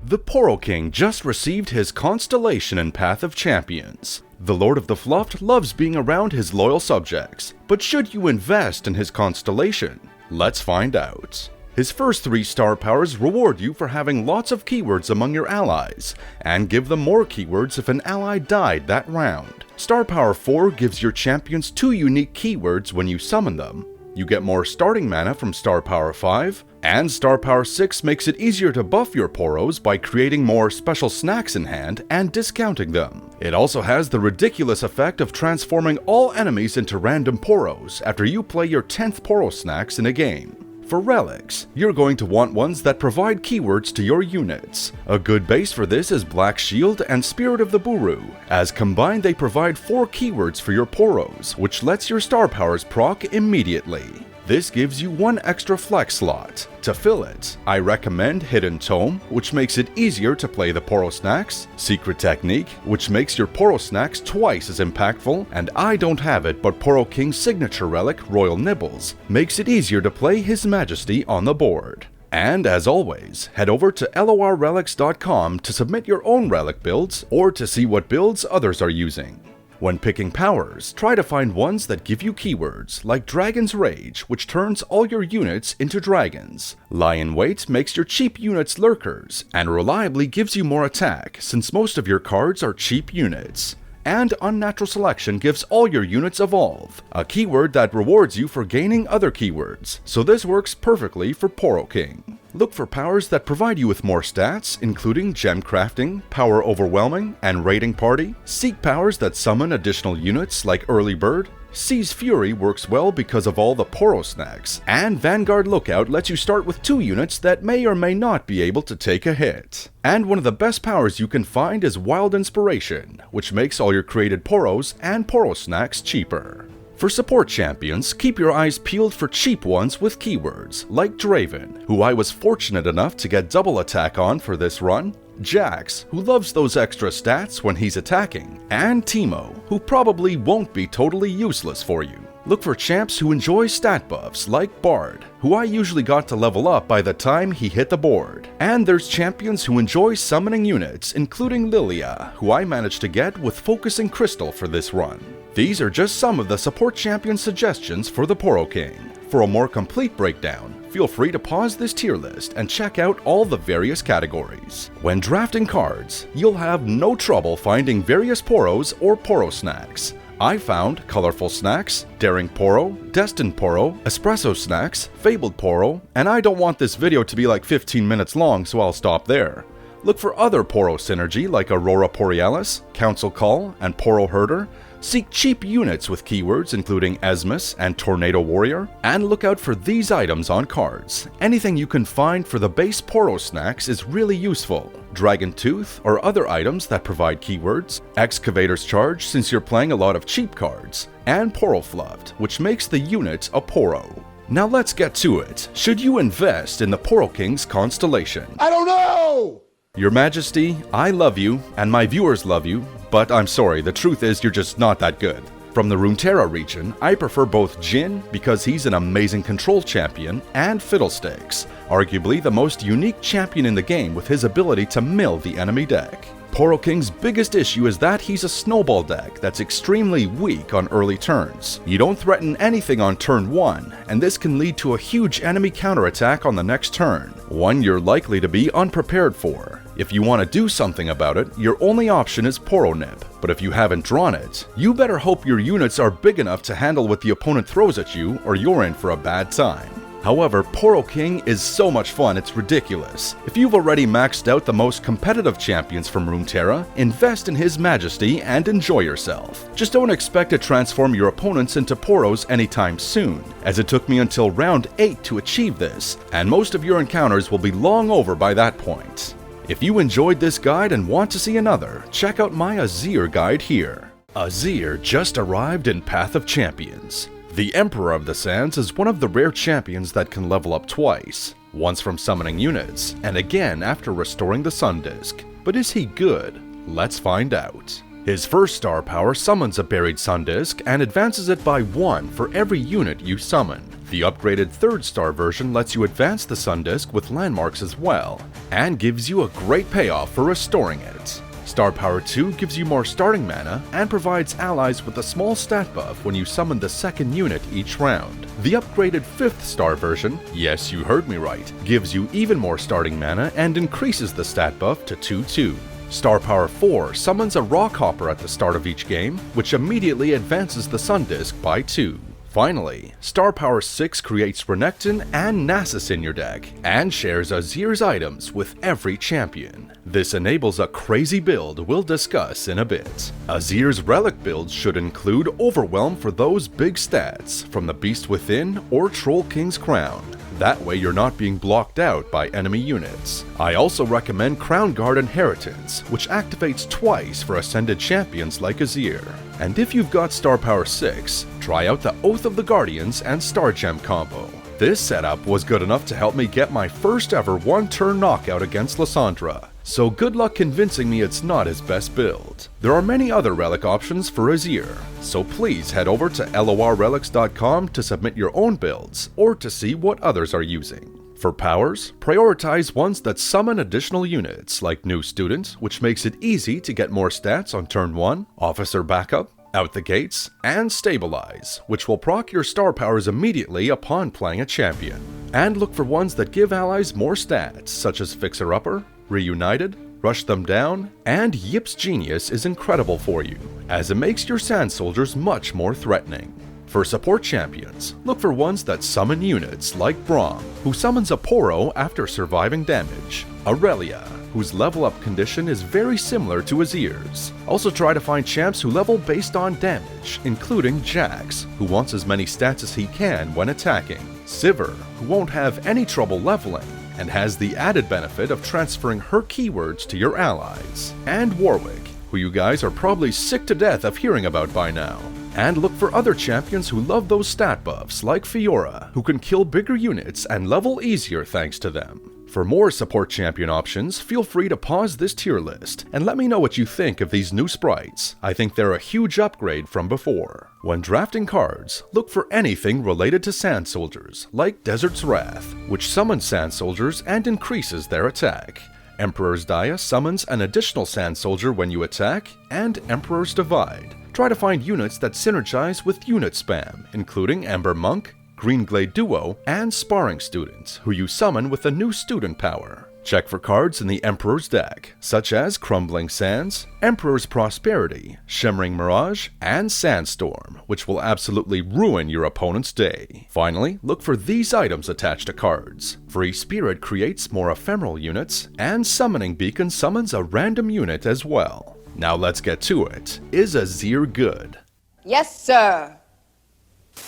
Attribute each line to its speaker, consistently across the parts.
Speaker 1: The Poro King just received his constellation in Path of Champions. The Lord of the Fluffed loves being around his loyal subjects, but should you invest in his constellation? Let's find out. His first 3 star powers reward you for having lots of keywords among your allies, and give them more keywords if an ally died that round. Star Power 4 gives your champions 2 unique keywords when you summon them. You get more starting mana from Star Power 5, and Star Power 6 makes it easier to buff your Poros by creating more special snacks in hand and discounting them. It also has the ridiculous effect of transforming all enemies into random Poros after you play your 10th Poro snacks in a game. For relics, you're going to want ones that provide keywords to your units. A good base for this is Black Shield and Spirit of the Buru, as combined they provide 4 keywords for your Poros, which lets your star powers proc immediately. This gives you 1 extra flex slot. To fill it, I recommend Hidden Tome, which makes it easier to play the Poro Snacks, Secret Technique, which makes your Poro Snacks twice as impactful, and I don't have it, but Poro King's signature relic, Royal Nibbles, makes it easier to play His Majesty on the board. And as always, head over to lorrelics.com to submit your own relic builds or to see what builds others are using. When picking powers, try to find ones that give you keywords, like Dragon's Rage, which turns all your units into dragons. Lion Weight makes your cheap units lurkers, and reliably gives you more attack, since most of your cards are cheap units. And Unnatural Selection gives all your units Evolve, a keyword that rewards you for gaining other keywords, so this works perfectly for Poro King. Look for powers that provide you with more stats, including Gem Crafting, Power Overwhelming, and Raiding Party. Seek powers that summon additional units like Early Bird. Seize Fury works well because of all the Poro snacks, and Vanguard Lookout lets you start with 2 units that may or may not be able to take a hit. And one of the best powers you can find is Wild Inspiration, which makes all your created Poros and Poro snacks cheaper. For support champions, keep your eyes peeled for cheap ones with keywords, like Draven, who I was fortunate enough to get double attack on for this run, Jax, who loves those extra stats when he's attacking, and Teemo, who probably won't be totally useless for you. Look for champs who enjoy stat buffs like Bard, who I usually got to level up by the time he hit the board. And there's champions who enjoy summoning units, including Lilia, who I managed to get with Focusing Crystal for this run. These are just some of the support champion suggestions for the Poro King. For a more complete breakdown, feel free to pause this tier list and check out all the various categories. When drafting cards, you'll have no trouble finding various Poros or Poro snacks. I found Colorful Snacks, Daring Poro, Destined Poro, Espresso Snacks, Fabled Poro, and I don't want this video to be like 15 minutes long, so I'll stop there. Look for other Poro synergy like Aurora Borealis, Council Call, and Poro Herder. Seek cheap units with keywords including Esmus and Tornado Warrior, and look out for these items on cards. Anything you can find for the base Poro snacks is really useful. Dragon Tooth or other items that provide keywords, Excavator's Charge since you're playing a lot of cheap cards, and Poro Fluffed, which makes the unit a Poro. Now let's get to it. Should you invest in the Poro King's constellation?
Speaker 2: I don't know!
Speaker 1: Your Majesty, I love you, and my viewers love you, but I'm sorry, the truth is you're just not that good. From the Runeterra region, I prefer both Jhin because he's an amazing control champion, and Fiddlesticks, arguably the most unique champion in the game with his ability to mill the enemy deck. Poro King's biggest issue is that he's a snowball deck that's extremely weak on early turns. You don't threaten anything on turn 1, and this can lead to a huge enemy counterattack on the next turn, one you're likely to be unprepared for. If you want to do something about it, your only option is Poro Nip, but if you haven't drawn it, you better hope your units are big enough to handle what the opponent throws at you, or you're in for a bad time. However, Poro King is so much fun it's ridiculous. If you've already maxed out the most competitive champions from Runeterra, invest in His Majesty and enjoy yourself. Just don't expect to transform your opponents into Poros anytime soon, as it took me until round 8 to achieve this, and most of your encounters will be long over by that point. If you enjoyed this guide and want to see another, check out my Azir guide here. Azir just arrived in Path of Champions. The Emperor of the Sands is one of the rare champions that can level up twice, once from summoning units, and again after restoring the Sun Disk. But is he good? Let's find out. His first star power summons a buried Sun Disk and advances it by 1 for every unit you summon. The upgraded 3rd star version lets you advance the Sun Disk with landmarks as well, and gives you a great payoff for restoring it. Star Power 2 gives you more starting mana and provides allies with a small stat buff when you summon the 2nd unit each round. The upgraded 5th star version, yes you heard me right, gives you even more starting mana and increases the stat buff to 2/2. Star Power 4 summons a Rock Hopper at the start of each game, which immediately advances the Sun Disk by 2. Finally, Star Power 6 creates Renekton and Nasus in your deck, and shares Azir's items with every champion. This enables a crazy build we'll discuss in a bit. Azir's relic builds should include Overwhelm for those big stats, from the Beast Within or Troll King's Crown. That way you're not being blocked out by enemy units. I also recommend Crown Guard Inheritance, which activates twice for Ascended champions like Azir. And if you've got Star Power 6, try out the Oath of the Guardians and Star Gem combo. This setup was good enough to help me get my first ever 1-turn knockout against Lissandra, so good luck convincing me it's not his best build. There are many other relic options for Azir, so please head over to lorrelics.com to submit your own builds, or to see what others are using. For powers, prioritize ones that summon additional units, like New Student, which makes it easy to get more stats on turn 1, Officer Backup, Out the Gates, and Stabilize, which will proc your star powers immediately upon playing a champion. And look for ones that give allies more stats, such as Fixer Upper, Reunited, Rush Them Down, and Yip's Genius is incredible for you, as it makes your Sand Soldiers much more threatening. For support champions, look for ones that summon units like Braum, who summons a Poro after surviving damage, Aurelia, whose level up condition is very similar to Azir's. Also try to find champs who level based on damage, including Jax, who wants as many stats as he can when attacking, Sivir, who won't have any trouble leveling, and has the added benefit of transferring her keywords to your allies, and Warwick, who you guys are probably sick to death of hearing about by now. And look for other champions who love those stat buffs, like Fiora, who can kill bigger units and level easier thanks to them. For more support champion options, feel free to pause this tier list, and let me know what you think of these new sprites. I think they're a huge upgrade from before. When drafting cards, look for anything related to Sand Soldiers, like Desert's Wrath, which summons Sand Soldiers and increases their attack. Emperor's Dia summons an additional Sand Soldier when you attack, and Emperor's Divide. Try to find units that synergize with unit spam, including Amber Monk, Greenglade Duo, and Sparring Students, who you summon with a new student power. Check for cards in the Emperor's deck, such as Crumbling Sands, Emperor's Prosperity, Shimmering Mirage, and Sandstorm, which will absolutely ruin your opponent's day. Finally, look for these items attached to cards. Free Spirit creates more ephemeral units, and Summoning Beacon summons a random unit as well. Now let's get to it. Is Azir good?
Speaker 2: Yes, sir.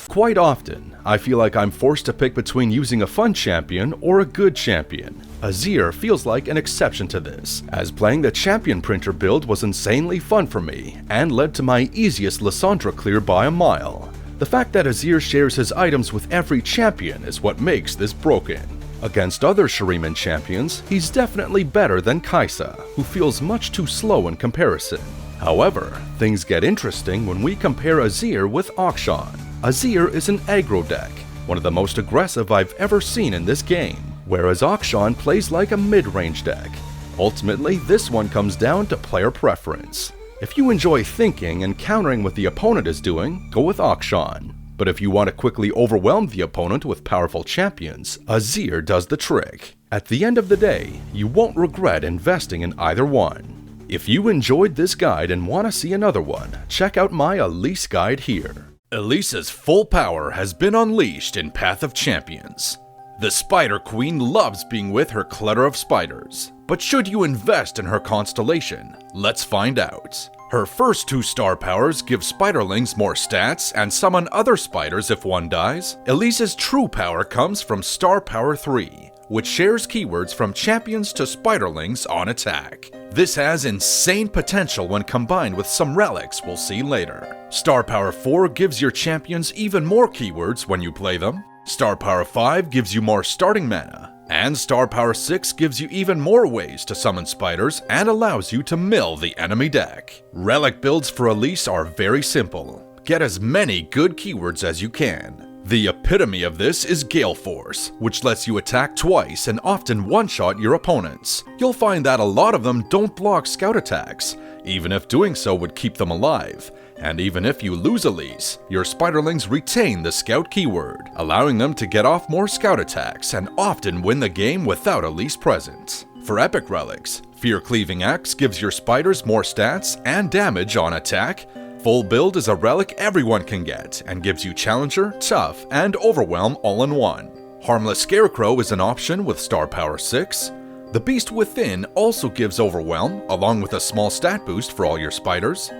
Speaker 1: Quite often, I feel like I'm forced to pick between using a fun champion or a good champion. Azir feels like an exception to this, as playing the champion printer build was insanely fun for me, and led to my easiest Lissandra clear by a mile. The fact that Azir shares his items with every champion is what makes this broken. Against other Shuriman champions, he's definitely better than Kai'Sa, who feels much too slow in comparison. However, things get interesting when we compare Azir with Akshan. Azir is an aggro deck, one of the most aggressive I've ever seen in this game, whereas Akshan plays like a mid-range deck. Ultimately, this one comes down to player preference. If you enjoy thinking and countering what the opponent is doing, go with Akshan. But if you want to quickly overwhelm the opponent with powerful champions, Azir does the trick. At the end of the day, you won't regret investing in either one. If you enjoyed this guide and want to see another one, check out my Elise guide here. Elise's full power has been unleashed in Path of Champions. The Spider Queen loves being with her clutter of spiders. But should you invest in her constellation? Let's find out. Her first 2 star powers give spiderlings more stats and summon other spiders if one dies. Elise's true power comes from Star Power 3, which shares keywords from champions to spiderlings on attack. This has insane potential when combined with some relics we'll see later. Star Power 4 gives your champions even more keywords when you play them. Star Power 5 gives you more starting mana. And Star Power 6 gives you even more ways to summon spiders and allows you to mill the enemy deck. Relic builds for Elise are very simple. Get as many good keywords as you can. The epitome of this is Gale Force, which lets you attack twice and often one-shot your opponents. You'll find that a lot of them don't block scout attacks, even if doing so would keep them alive. And even if you lose Elise, your spiderlings retain the scout keyword, allowing them to get off more scout attacks and often win the game without Elise present. For epic relics, Fear Cleaving Axe gives your spiders more stats and damage on attack. Full Build is a relic everyone can get and gives you Challenger, Tough, and Overwhelm all in one. Harmless Scarecrow is an option with star power 6. The Beast Within also gives Overwhelm, along with a small stat boost for all your spiders.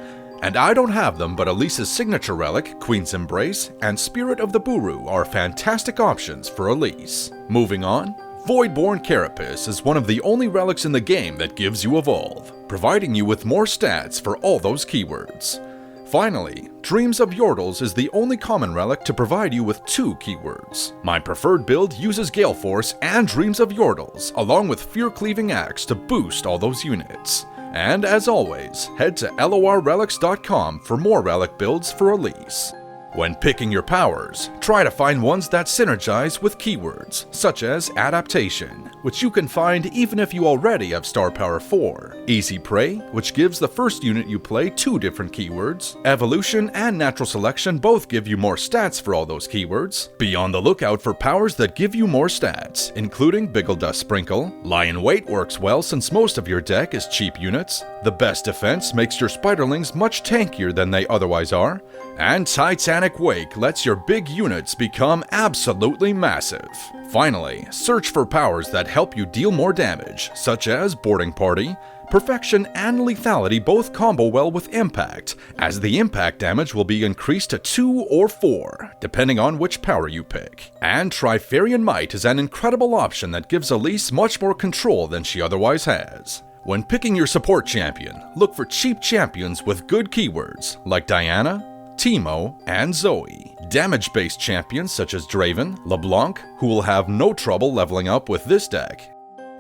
Speaker 1: And I don't have them, but Elise's signature relic, Queen's Embrace, and Spirit of the Buru are fantastic options for Elise. Moving on, Voidborn Carapace is one of the only relics in the game that gives you Evolve, providing you with more stats for all those keywords. Finally, Dreams of Yordles is the only common relic to provide you with 2 keywords. My preferred build uses Gale Force and Dreams of Yordles, along with Fear Cleaving Axe to boost all those units. And as always, head to lorrelics.com for more relic builds for Elise. When picking your powers, try to find ones that synergize with keywords, such as Adaptation, which you can find even if you already have star power 4, Easy Prey, which gives the first unit you play 2 different keywords, Evolution and Natural Selection both give you more stats for all those keywords. Be on the lookout for powers that give you more stats, including Biggle Dust Sprinkle. Lie in Wait works well since most of your deck is cheap units. The Best Defense makes your spiderlings much tankier than they otherwise are, and Titanic Wake lets your big units become absolutely massive. Finally, search for powers that help you deal more damage, such as Boarding Party. Perfection and Lethality both combo well with Impact, as the impact damage will be increased to 2 or 4, depending on which power you pick. And Trifarian Might is an incredible option that gives Elise much more control than she otherwise has. When picking your support champion, look for cheap champions with good keywords, like Diana, Teemo, and Zoe. Damage-based champions such as Draven, LeBlanc, who will have no trouble leveling up with this deck,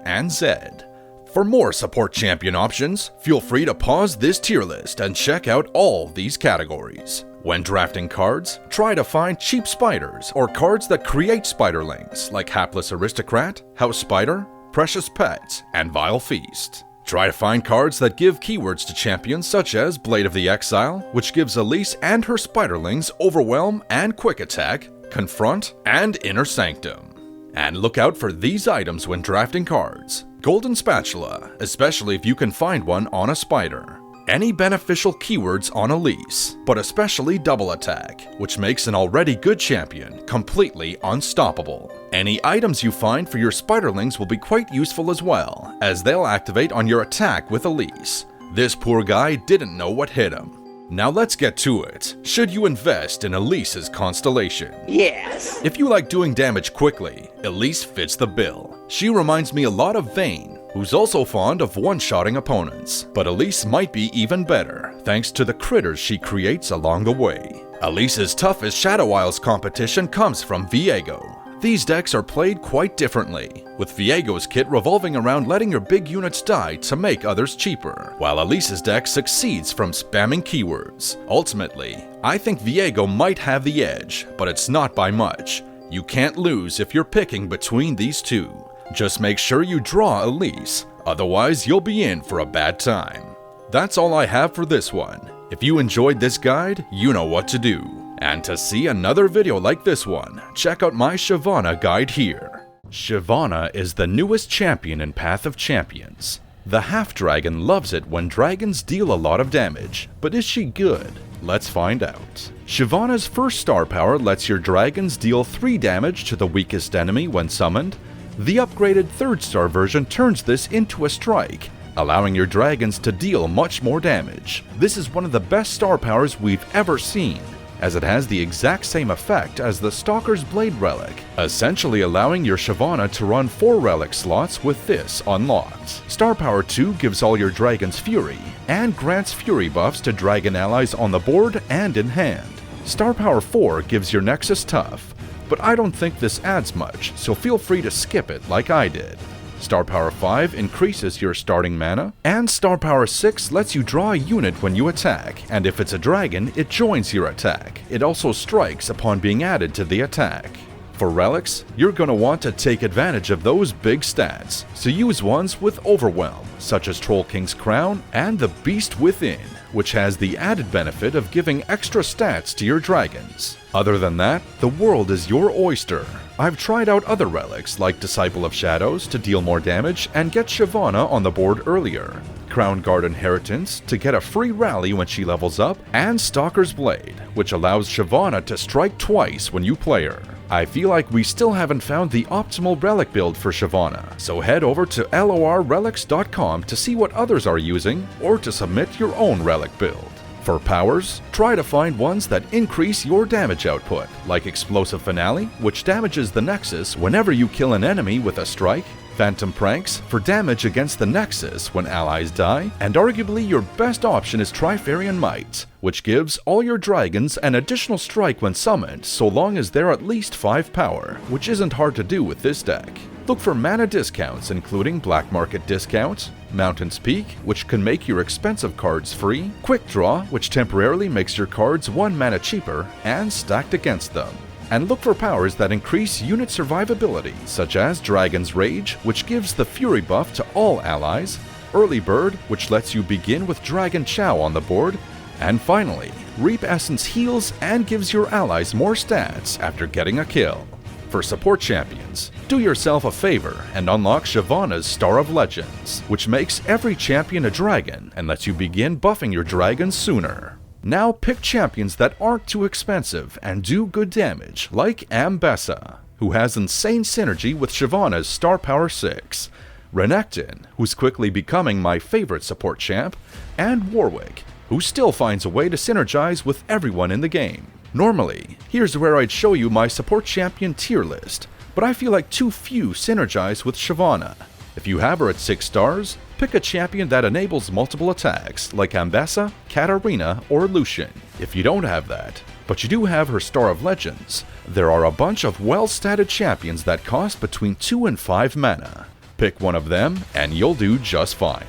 Speaker 1: and Zed. For more support champion options, feel free to pause this tier list and check out all these categories. When drafting cards, try to find cheap spiders or cards that create spiderlings like Hapless Aristocrat, House Spider, Precious Pets, and Vile Feast. Try to find cards that give keywords to champions such as Blade of the Exile, which gives Elise and her spiderlings Overwhelm and Quick Attack, Confront, and Inner Sanctum. And look out for these items when drafting cards. Golden Spatula, especially if you can find one on a spider. Any beneficial keywords on Elise, but especially Double Attack, which makes an already good champion completely unstoppable. Any items you find for your spiderlings will be quite useful as well, as they'll activate on your attack with Elise. This poor guy didn't know what hit him. Now let's get to it. Should you invest in Elise's constellation?
Speaker 2: Yes!
Speaker 1: If you like doing damage quickly, Elise fits the bill. She reminds me a lot of Vayne, who's also fond of one-shotting opponents. But Elise might be even better, thanks to the critters she creates along the way. Elise's toughest Shadow Isles competition comes from Viego. These decks are played quite differently, with Viego's kit revolving around letting your big units die to make others cheaper, while Elise's deck succeeds from spamming keywords. Ultimately, I think Viego might have the edge, but it's not by much. You can't lose if you're picking between these two. Just make sure you draw Elise, otherwise you'll be in for a bad time. That's all I have for this one. If you enjoyed this guide, you know what to do. And to see another video like this one, check out my Shyvana guide here. Shyvana is the newest champion in Path of Champions. The half-dragon loves it when dragons deal a lot of damage, but is she good? Let's find out. Shyvana's first star power lets your dragons deal 3 damage to the weakest enemy when summoned. The upgraded 3rd star version turns this into a strike, allowing your dragons to deal much more damage. This is one of the best star powers we've ever seen, as it has the exact same effect as the Stalker's Blade relic, essentially allowing your Shyvana to run 4 relic slots with this unlocked. Star Power 2 gives all your dragons Fury, and grants Fury buffs to dragon allies on the board and in hand. Star Power 4 gives your Nexus Tough, but I don't think this adds much, so feel free to skip it like I did. Star Power 5 increases your starting mana, and Star Power 6 lets you draw a unit when you attack, and if it's a dragon, it joins your attack. It also strikes upon being added to the attack. For relics, you're going to want to take advantage of those big stats, so use ones with Overwhelm, such as Troll King's Crown and the Beast Within, which has the added benefit of giving extra stats to your dragons. Other than that, the world is your oyster. I've tried out other relics like Disciple of Shadows to deal more damage and get Shyvana on the board earlier, Crown Guard Inheritance to get a free rally when she levels up, and Stalker's Blade, which allows Shyvana to strike twice when you play her. I feel like we still haven't found the optimal relic build for Shyvana, so head over to lorrelics.com to see what others are using or to submit your own relic build. For powers, try to find ones that increase your damage output, like Explosive Finale, which damages the Nexus whenever you kill an enemy with a strike, Phantom Pranks for damage against the Nexus when allies die, and arguably your best option is Trifarian Might, which gives all your dragons an additional strike when summoned so long as they're at least 5 power, which isn't hard to do with this deck. Look for mana discounts including Black Market Discount, Mountain's Peak, which can make your expensive cards free, Quick Draw, which temporarily makes your cards 1 mana cheaper and stacked against them. And look for powers that increase unit survivability, such as Dragon's Rage, which gives the Fury buff to all allies, Early Bird, which lets you begin with Dragon Chow on the board, and finally, Reap Essence heals and gives your allies more stats after getting a kill. For support champions, do yourself a favor and unlock Shyvana's Star of Legends, which makes every champion a dragon and lets you begin buffing your dragons sooner. Now pick champions that aren't too expensive and do good damage, like Ambessa, who has insane synergy with Shyvana's Star Power 6, Renekton, who's quickly becoming my favorite support champ, and Warwick, who still finds a way to synergize with everyone in the game. Normally, here's where I'd show you my support champion tier list, but I feel like too few synergize with Shyvana. If you have her at 6 stars, pick a champion that enables multiple attacks like Ambessa, Katarina, or Lucian. If you don't have that, but you do have her Star of Legends, there are a bunch of well-statted champions that cost between 2 and 5 mana. Pick one of them and you'll do just fine.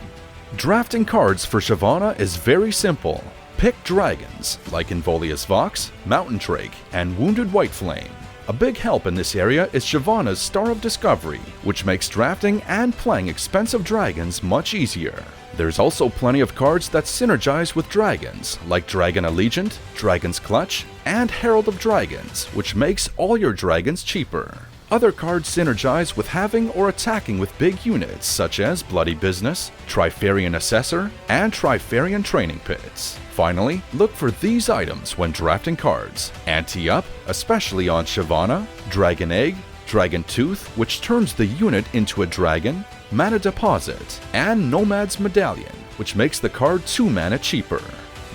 Speaker 1: Drafting cards for Shyvana is very simple. Pick dragons like Involius Vox, Mountain Drake, and Wounded White Flame. A big help in this area is Shyvana's Star of Discovery, which makes drafting and playing expensive dragons much easier. There's also plenty of cards that synergize with dragons, like Dragon Allegiant, Dragon's Clutch, and Herald of Dragons, which makes all your dragons cheaper. Other cards synergize with having or attacking with big units such as Bloody Business, Trifarian Assessor, and Trifarian Training Pits. Finally, look for these items when drafting cards: Ante-Up, especially on Shyvana, Dragon Egg, Dragon Tooth, which turns the unit into a dragon, Mana Deposit, and Nomad's Medallion, which makes the card 2 mana cheaper.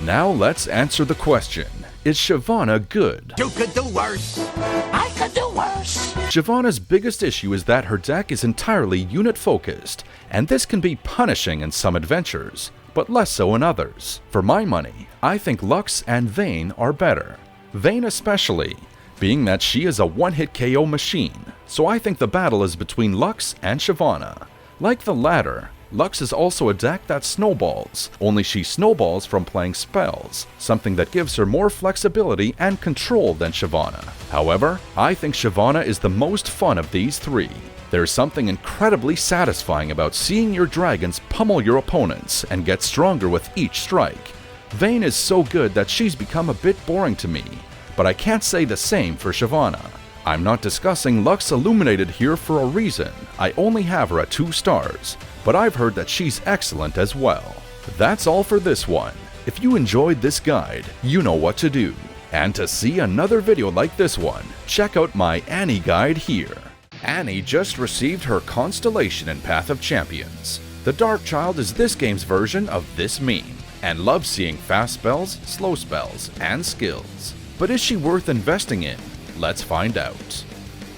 Speaker 1: Now let's answer the question: is Shyvana good?
Speaker 2: You could do worse. I could do worse.
Speaker 1: Shyvana's biggest issue is that her deck is entirely unit-focused, and this can be punishing in some adventures, but less so in others. For my money, I think Lux and Vayne are better. Vayne especially, being that she is a one-hit KO machine, so I think the battle is between Lux and Shyvana. Like the latter, Lux is also a deck that snowballs, only she snowballs from playing spells, something that gives her more flexibility and control than Shyvana. However, I think Shyvana is the most fun of these three. There's something incredibly satisfying about seeing your dragons pummel your opponents and get stronger with each strike. Vayne is so good that she's become a bit boring to me, but I can't say the same for Shyvana. I'm not discussing Lux Illuminated here for a reason. I only have her at 2 stars, but I've heard that she's excellent as well. That's all for this one. If you enjoyed this guide, you know what to do. And to see another video like this one, check out my Annie guide here. Annie just received her Constellation in Path of Champions. The Dark Child is this game's version of this meme, and loves seeing fast spells, slow spells, and skills. But is she worth investing in? Let's find out.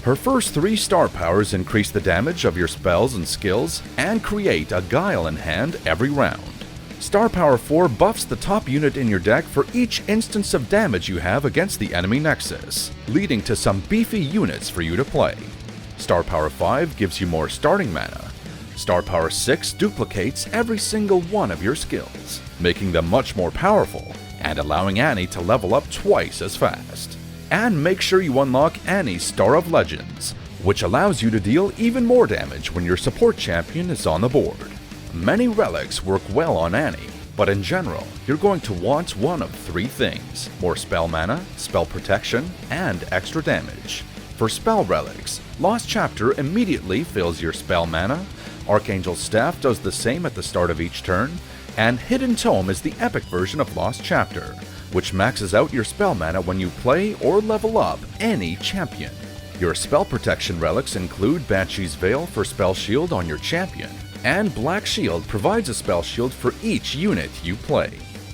Speaker 1: Her first 3 star powers increase the damage of your spells and skills, and create a Guile in hand every round. Star Power 4 buffs the top unit in your deck for each instance of damage you have against the enemy Nexus, leading to some beefy units for you to play. Star Power 5 gives you more starting mana, Star Power 6 duplicates every single one of your skills, making them much more powerful and allowing Annie to level up twice as fast. And make sure you unlock Annie's Star of Legends, which allows you to deal even more damage when your support champion is on the board. Many relics work well on Annie, but in general, you're going to want one of three things: more spell mana, spell protection, and extra damage. For spell relics, Lost Chapter immediately fills your spell mana, Archangel's Staff does the same at the start of each turn, and Hidden Tome is the epic version of Lost Chapter, which maxes out your spell mana when you play or level up any champion. Your spell protection relics include Banshee's Veil for spell shield on your champion, and Black Shield provides a spell shield for each unit you play.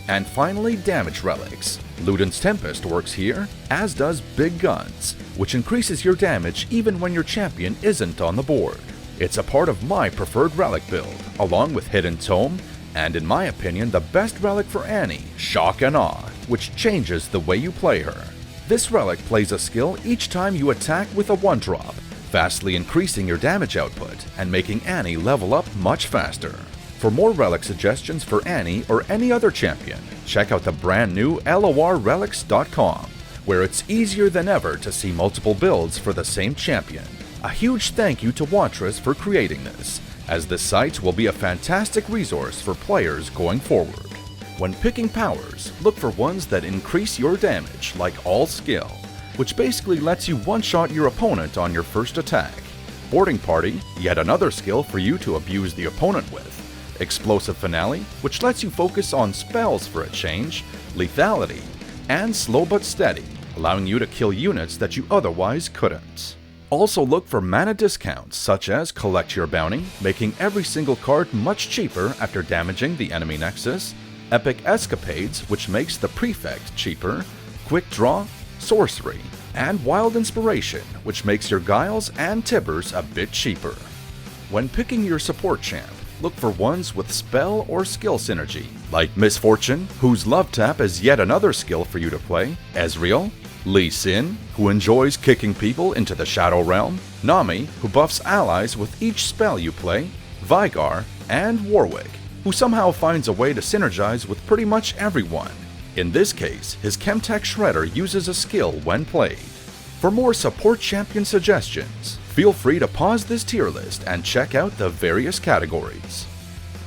Speaker 1: And finally, damage relics. Luden's Tempest works here, as does Big Guns, which increases your damage even when your champion isn't on the board. It's a part of my preferred relic build, along with Hidden Tome, and in my opinion the best relic for Annie, Shock and Awe, which changes the way you play her. This relic plays a skill each time you attack with a 1-drop, vastly increasing your damage output and making Annie level up much faster. For more relic suggestions for Annie or any other champion, check out the brand new lorrelics.com, where it's easier than ever to see multiple builds for the same champion. A huge thank you to Wantress for creating this, as this site will be a fantastic resource for players going forward. When picking powers, look for ones that increase your damage, like All Skill, which basically lets you one-shot your opponent on your first attack. Boarding Party, yet another skill for you to abuse the opponent with. Explosive Finale, which lets you focus on spells for a change. Lethality, and Slow But Steady, allowing you to kill units that you otherwise couldn't. Also look for mana discounts such as Collect Your Bounty, making every single card much cheaper after damaging the enemy nexus, Epic Escapades, which makes the Prefect cheaper, Quick Draw, Sorcery, and Wild Inspiration, which makes your Guiles and Tibbers a bit cheaper. When picking your support champ, look for ones with spell or skill synergy, like Misfortune, whose Love Tap is yet another skill for you to play, Ezreal, Lee Sin, who enjoys kicking people into the Shadow Realm, Nami, who buffs allies with each spell you play, Vigar, and Warwick, who somehow finds a way to synergize with pretty much everyone. In this case, his Chemtech Shredder uses a skill when played. For more support champion suggestions, feel free to pause this tier list and check out the various categories.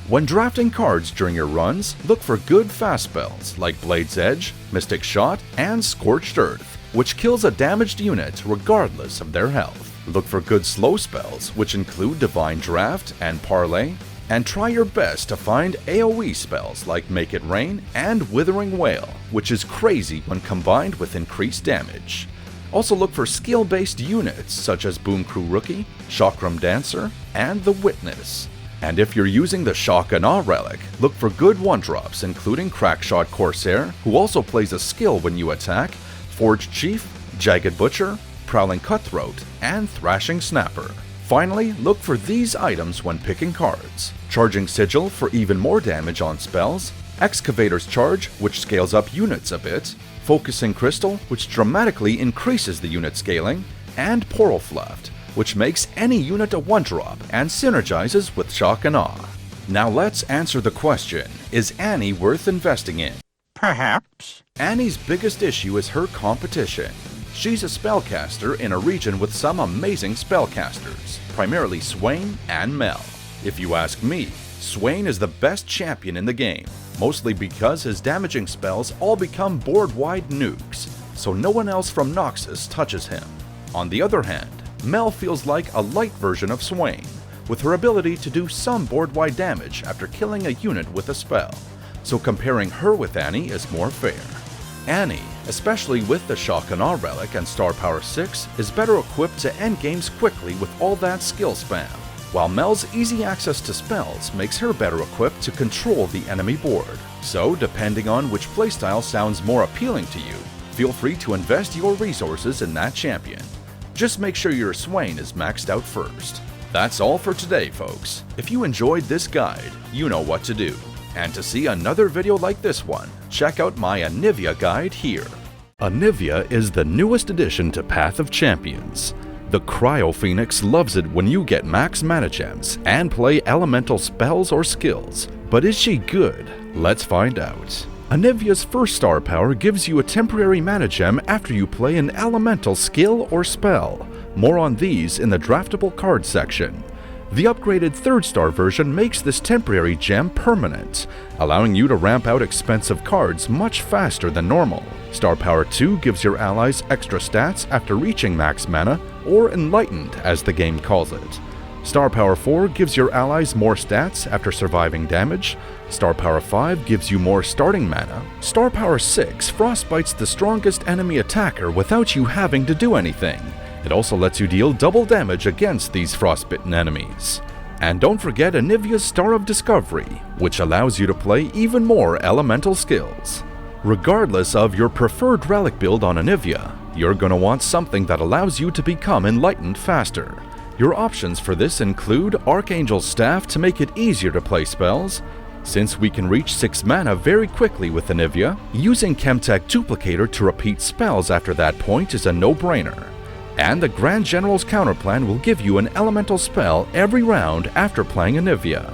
Speaker 1: When drafting cards during your runs, look for good fast spells like Blade's Edge, Mystic Shot, and Scorched Earth, which kills a damaged unit regardless of their health. Look for good slow spells, which include Divine Draft and Parlay, and try your best to find AoE spells like Make It Rain and Withering Wail, which is crazy when combined with increased damage. Also look for skill-based units such as Boom Crew Rookie, Chakram Dancer, and The Witness. And if you're using the Shock and Awe relic, look for good 1-drops including Crackshot Corsair, who also plays a skill when you attack, Forged Chief, Jagged Butcher, Prowling Cutthroat, and Thrashing Snapper. Finally, look for these items when picking cards: Charging Sigil for even more damage on spells, Excavator's Charge, which scales up units a bit, Focusing Crystal, which dramatically increases the unit scaling, and Poro Fluft, which makes any unit a 1-drop and synergizes with Shock and Awe. Now let's answer the question, is Annie worth investing in?
Speaker 2: Perhaps.
Speaker 1: Annie's biggest issue is her competition. She's a spellcaster in a region with some amazing spellcasters, primarily Swain and Mel. If you ask me, Swain is the best champion in the game, mostly because his damaging spells all become board-wide nukes, so no one else from Noxus touches him. On the other hand, Mel feels like a light version of Swain, with her ability to do some board-wide damage after killing a unit with a spell, so comparing her with Annie is more fair. Annie, especially with the Shock and Awe relic and Star Power 6, is better equipped to end games quickly with all that skill spam, while Mel's easy access to spells makes her better equipped to control the enemy board. So, depending on which playstyle sounds more appealing to you, feel free to invest your resources in that champion. Just make sure your Swain is maxed out first. That's all for today, folks. If you enjoyed this guide, you know what to do. And to see another video like this one, check out my Anivia guide here. Anivia is the newest addition to Path of Champions. The Cryo Phoenix loves it when you get max mana gems and play elemental spells or skills. But is she good? Let's find out. Anivia's first star power gives you a temporary mana gem after you play an elemental skill or spell. More on these in the draftable card section. The upgraded 3rd star version makes this temporary gem permanent, allowing you to ramp out expensive cards much faster than normal. Star Power 2 gives your allies extra stats after reaching max mana, or Enlightened as the game calls it. Star Power 4 gives your allies more stats after surviving damage. Star Power 5 gives you more starting mana. Star Power 6 frostbites the strongest enemy attacker without you having to do anything. It also lets you deal double damage against these frostbitten enemies. And don't forget Anivia's Star of Discovery, which allows you to play even more elemental skills. Regardless of your preferred relic build on Anivia, you're gonna want something that allows you to become enlightened faster. Your options for this include Archangel's Staff to make it easier to play spells. Since we can reach 6 mana very quickly with Anivia, using Chemtech Duplicator to repeat spells after that point is a no-brainer. And the Grand General's Counterplan will give you an elemental spell every round after playing Anivia.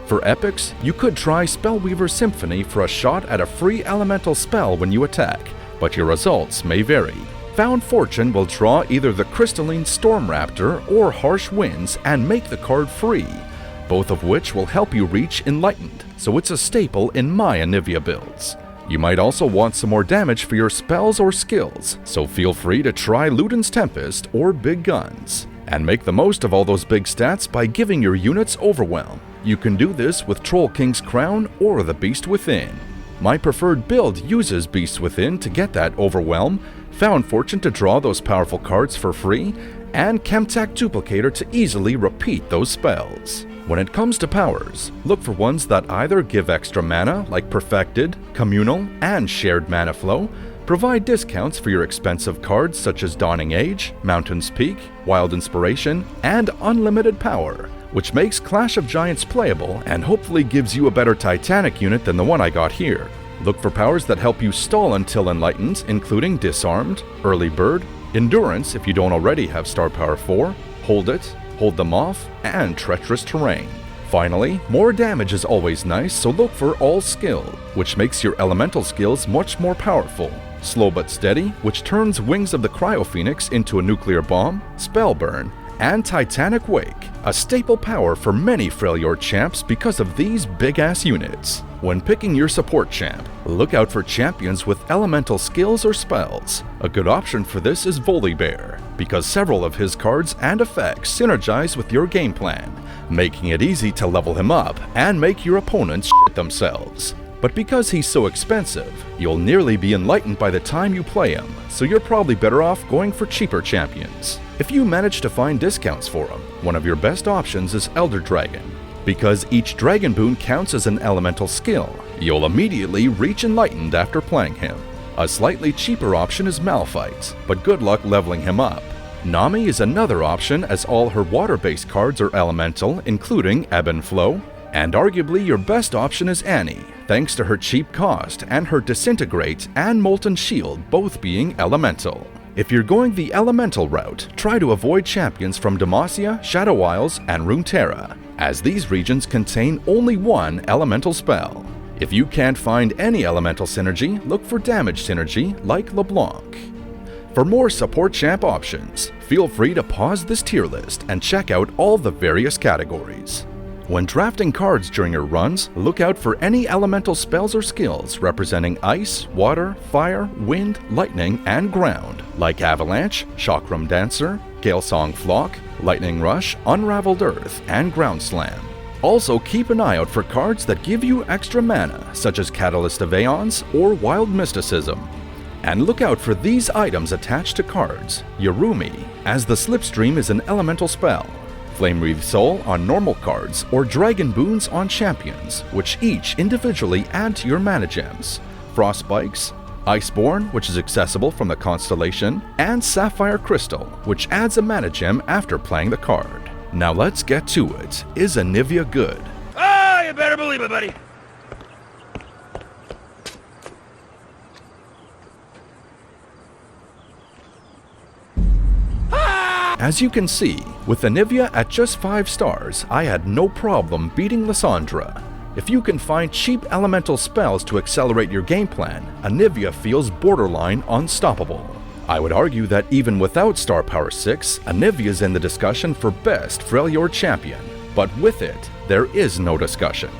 Speaker 1: For epics, you could try Spellweaver's Symphony for a shot at a free elemental spell when you attack, but your results may vary. Found Fortune will draw either the Crystalline Storm Raptor or Harsh Winds and make the card free, both of which will help you reach Enlightened, so it's a staple in my Anivia builds. You might also want some more damage for your spells or skills, so feel free to try Luden's Tempest or Big Guns. And make the most of all those big stats by giving your units Overwhelm. You can do this with Troll King's Crown or the Beast Within. My preferred build uses Beast Within to get that Overwhelm, Found Fortune to draw those powerful cards for free, and Chemtech Duplicator to easily repeat those spells. When it comes to powers, look for ones that either give extra mana like Perfected, Communal, and Shared Mana Flow, provide discounts for your expensive cards such as Dawning Age, Mountain's Peak, Wild Inspiration, and Unlimited Power, which makes Clash of Giants playable and hopefully gives you a better Titanic unit than the one I got here. Look for powers that help you stall until Enlightened, including Disarmed, Early Bird, Endurance if you don't already have Star Power 4, Hold It, Hold Them Off, and Treacherous Terrain. Finally, more damage is always nice, so look for All Skill, which makes your elemental skills much more powerful. Slow but Steady, which turns Wings of the Cryo Phoenix into a nuclear bomb, Spellburn, and Titanic Wake, a staple power for many Freljord champs because of these big-ass units. When picking your support champ, look out for champions with elemental skills or spells. A good option for this is Volibear, because several of his cards and effects synergize with your game plan, making it easy to level him up and make your opponents shit themselves. But because he's so expensive, you'll nearly be enlightened by the time you play him, so you're probably better off going for cheaper champions. If you manage to find discounts for him, one of your best options is Elder Dragon. Because each Dragon Boon counts as an elemental skill, you'll immediately reach Enlightened after playing him. A slightly cheaper option is Malphite, but good luck leveling him up. Nami is another option as all her water-based cards are elemental, including Ebb and Flow. And arguably your best option is Annie, thanks to her cheap cost and her Disintegrate and Molten Shield both being elemental. If you're going the elemental route, try to avoid champions from Demacia, Shadow Isles, and Runeterra, as these regions contain only one elemental spell. If you can't find any elemental synergy, look for damage synergy like LeBlanc. For more support champ options, feel free to pause this tier list and check out all the various categories. When drafting cards during your runs, look out for any elemental spells or skills representing ice, water, fire, wind, lightning, and ground, like Avalanche, Chakram Dancer, Galesong Flock, Lightning Rush, Unraveled Earth, and Ground Slam. Also keep an eye out for cards that give you extra mana, such as Catalyst of Aeons or Wild Mysticism. And look out for these items attached to cards. Yarumi, as the Slipstream is an elemental spell. Flame Wreathed Soul on normal cards, or Dragon Boons on champions, which each individually add to your mana gems. Frostbikes, Iceborne, which is accessible from the constellation, and Sapphire Crystal, which adds a mana gem after playing the card. Now let's get to it. Is Anivia good?
Speaker 2: Ah, you better believe it, buddy.
Speaker 1: As you can see, with Anivia at just 5 stars, I had no problem beating Lissandra. If you can find cheap elemental spells to accelerate your game plan, Anivia feels borderline unstoppable. I would argue that even without star power 6, Anivia's in the discussion for best Freljord champion, but with it, there is no discussion.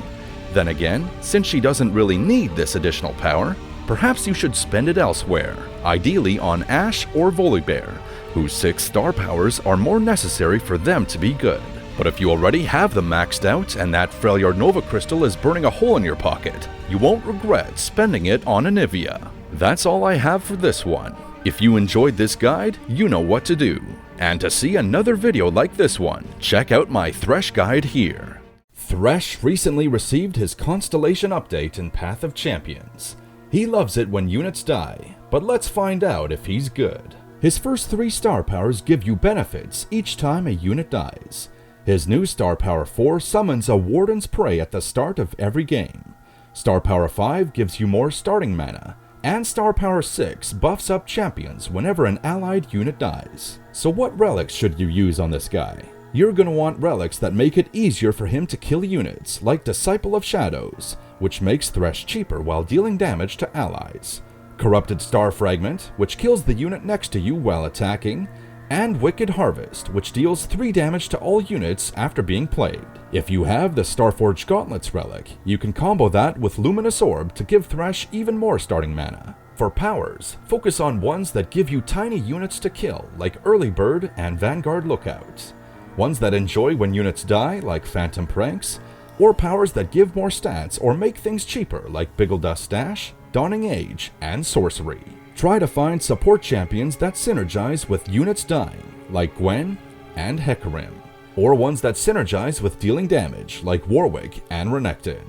Speaker 1: Then again, since she doesn't really need this additional power, perhaps you should spend it elsewhere, ideally on Ashe or Volibear, whose 6 star powers are more necessary for them to be good. But if you already have them maxed out and that Freljord Nova Crystal is burning a hole in your pocket, you won't regret spending it on Anivia. That's all I have for this one. If you enjoyed this guide, you know what to do. And to see another video like this one, check out my Thresh guide here. Thresh recently received his Constellation update in Path of Champions. He loves it when units die, but let's find out if he's good. His first 3 star powers give you benefits each time a unit dies. His new star power 4 summons a Warden's Prey at the start of every game. Star power 5 gives you more starting mana, and star power 6 buffs up champions whenever an allied unit dies. So what relics should you use on this guy? You're gonna want relics that make it easier for him to kill units, like Disciple of Shadows, which makes Thresh cheaper while dealing damage to allies. Corrupted Star Fragment, which kills the unit next to you while attacking, and Wicked Harvest, which deals 3 damage to all units after being played. If you have the Starforged Gauntlets relic, you can combo that with Luminous Orb to give Thresh even more starting mana. For powers, focus on ones that give you tiny units to kill, like Early Bird and Vanguard Lookout. Ones that enjoy when units die, like Phantom Pranks, or powers that give more stats or make things cheaper, like Biggledust Dash, Dawning Age, and Sorcery. Try to find support champions that synergize with units dying, like Gwen and Hecarim, or ones that synergize with dealing damage, like Warwick and Renekton.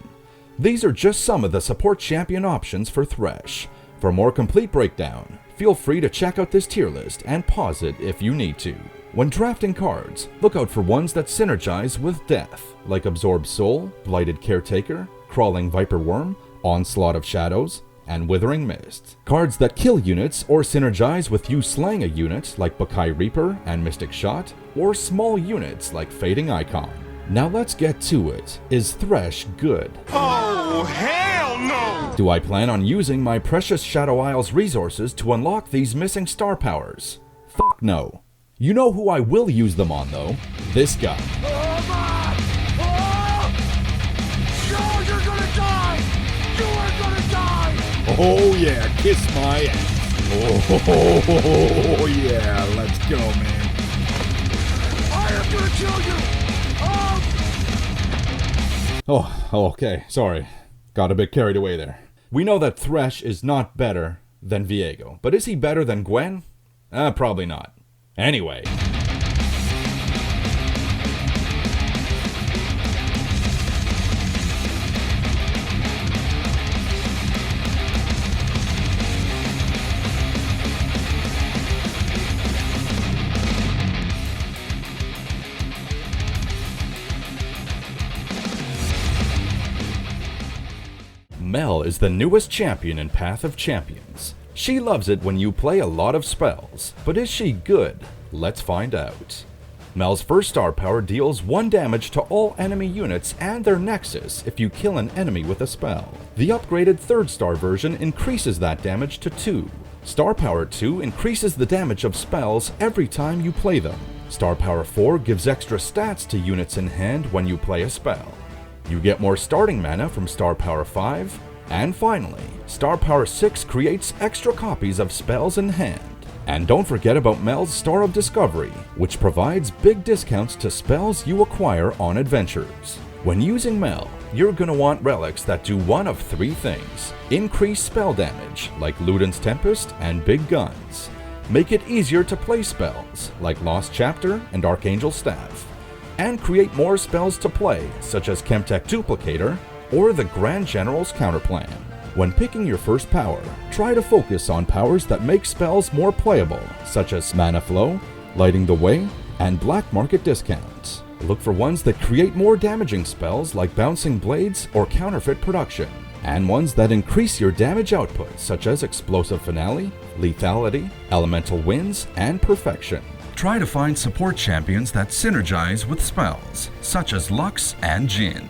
Speaker 1: These are just some of the support champion options for Thresh. For a more complete breakdown, feel free to check out this tier list and pause it if you need to. When drafting cards, look out for ones that synergize with death, like Absorbed Soul, Blighted Caretaker, Crawling Viper Worm, Onslaught of Shadows, and Withering Mist. Cards that kill units or synergize with you slaying a unit, like Makai Reaper and Mystic Shot, or small units like Fading Icon. Now let's get to it. Is Thresh good?
Speaker 2: Oh, hell no!
Speaker 1: Do I plan on using my precious Shadow Isles resources to unlock these missing star powers? Fuck no. You know who I will use them on though? This guy.
Speaker 2: Oh, my! Oh! No, you're gonna die! You are gonna die!
Speaker 3: Oh yeah, kiss my ass. Oh yeah, let's go, man.
Speaker 2: I am gonna kill you!
Speaker 1: Oh, okay, sorry. Got a bit carried away there. We know that Thresh is not better than Viego, but is he better than Gwen? Probably not. Anyway. Mel is the newest champion in Path of Champions. She loves it when you play a lot of spells, but is she good? Let's find out. Mel's first star power deals 1 damage to all enemy units and their nexus if you kill an enemy with a spell. The upgraded 3rd star version increases that damage to 2. Star power 2 increases the damage of spells every time you play them. Star power 4 gives extra stats to units in hand when you play a spell. You get more starting mana from star power 5, and finally, star power 6 creates extra copies of spells in hand. And don't forget about Mel's Star of Discovery, which provides big discounts to spells you acquire on adventures. When using Mel, you're gonna want relics that do one of 3 things. Increase spell damage, like Luden's Tempest and Big Guns. Make it easier to play spells, like Lost Chapter and Archangel Staff. And create more spells to play, such as Chemtech Duplicator or the Grand General's Counterplan. When picking your first power, try to focus on powers that make spells more playable, such as Mana Flow, Lighting the Way, and Black Market discounts. Look for ones that create more damaging spells like Bouncing Blades or Counterfeit Production, and ones that increase your damage output, such as Explosive Finale, Lethality, Elemental Winds, and Perfection. Try to find support champions that synergize with spells, such as Lux and Jhin.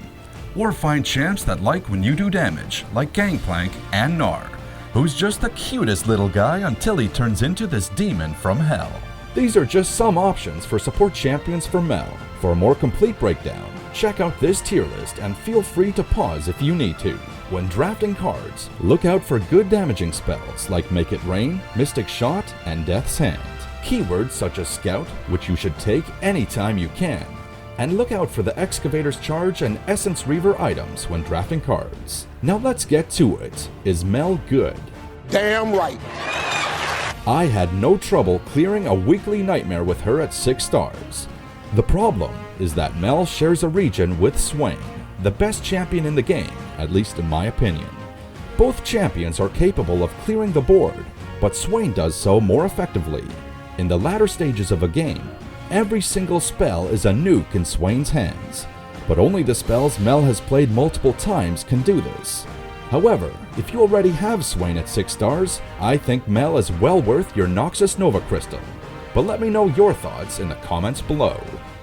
Speaker 1: Or find champs that like when you do damage, like Gangplank and Gnar, who's just the cutest little guy until he turns into this demon from hell. These are just some options for support champions for Mel. For a more complete breakdown, check out this tier list and feel free to pause if you need to. When drafting cards, look out for good damaging spells like Make It Rain, Mystic Shot, and Death's Hand. Keywords such as Scout, which you should take anytime you can. And look out for the Excavator's Charge and Essence Reaver items when drafting cards. Now let's get to it. Is Mel good?
Speaker 2: Damn right.
Speaker 1: I had no trouble clearing a weekly nightmare with her at 6 stars. The problem is that Mel shares a region with Swain, the best champion in the game, at least in my opinion. Both champions are capable of clearing the board, but Swain does so more effectively. In the latter stages of a game, every single spell is a nuke in Swain's hands, but only the spells Mel has played multiple times can do this. However, if you already have Swain at 6 stars, I think Mel is well worth your Noxus Nova Crystal. But let me know your thoughts in the comments below.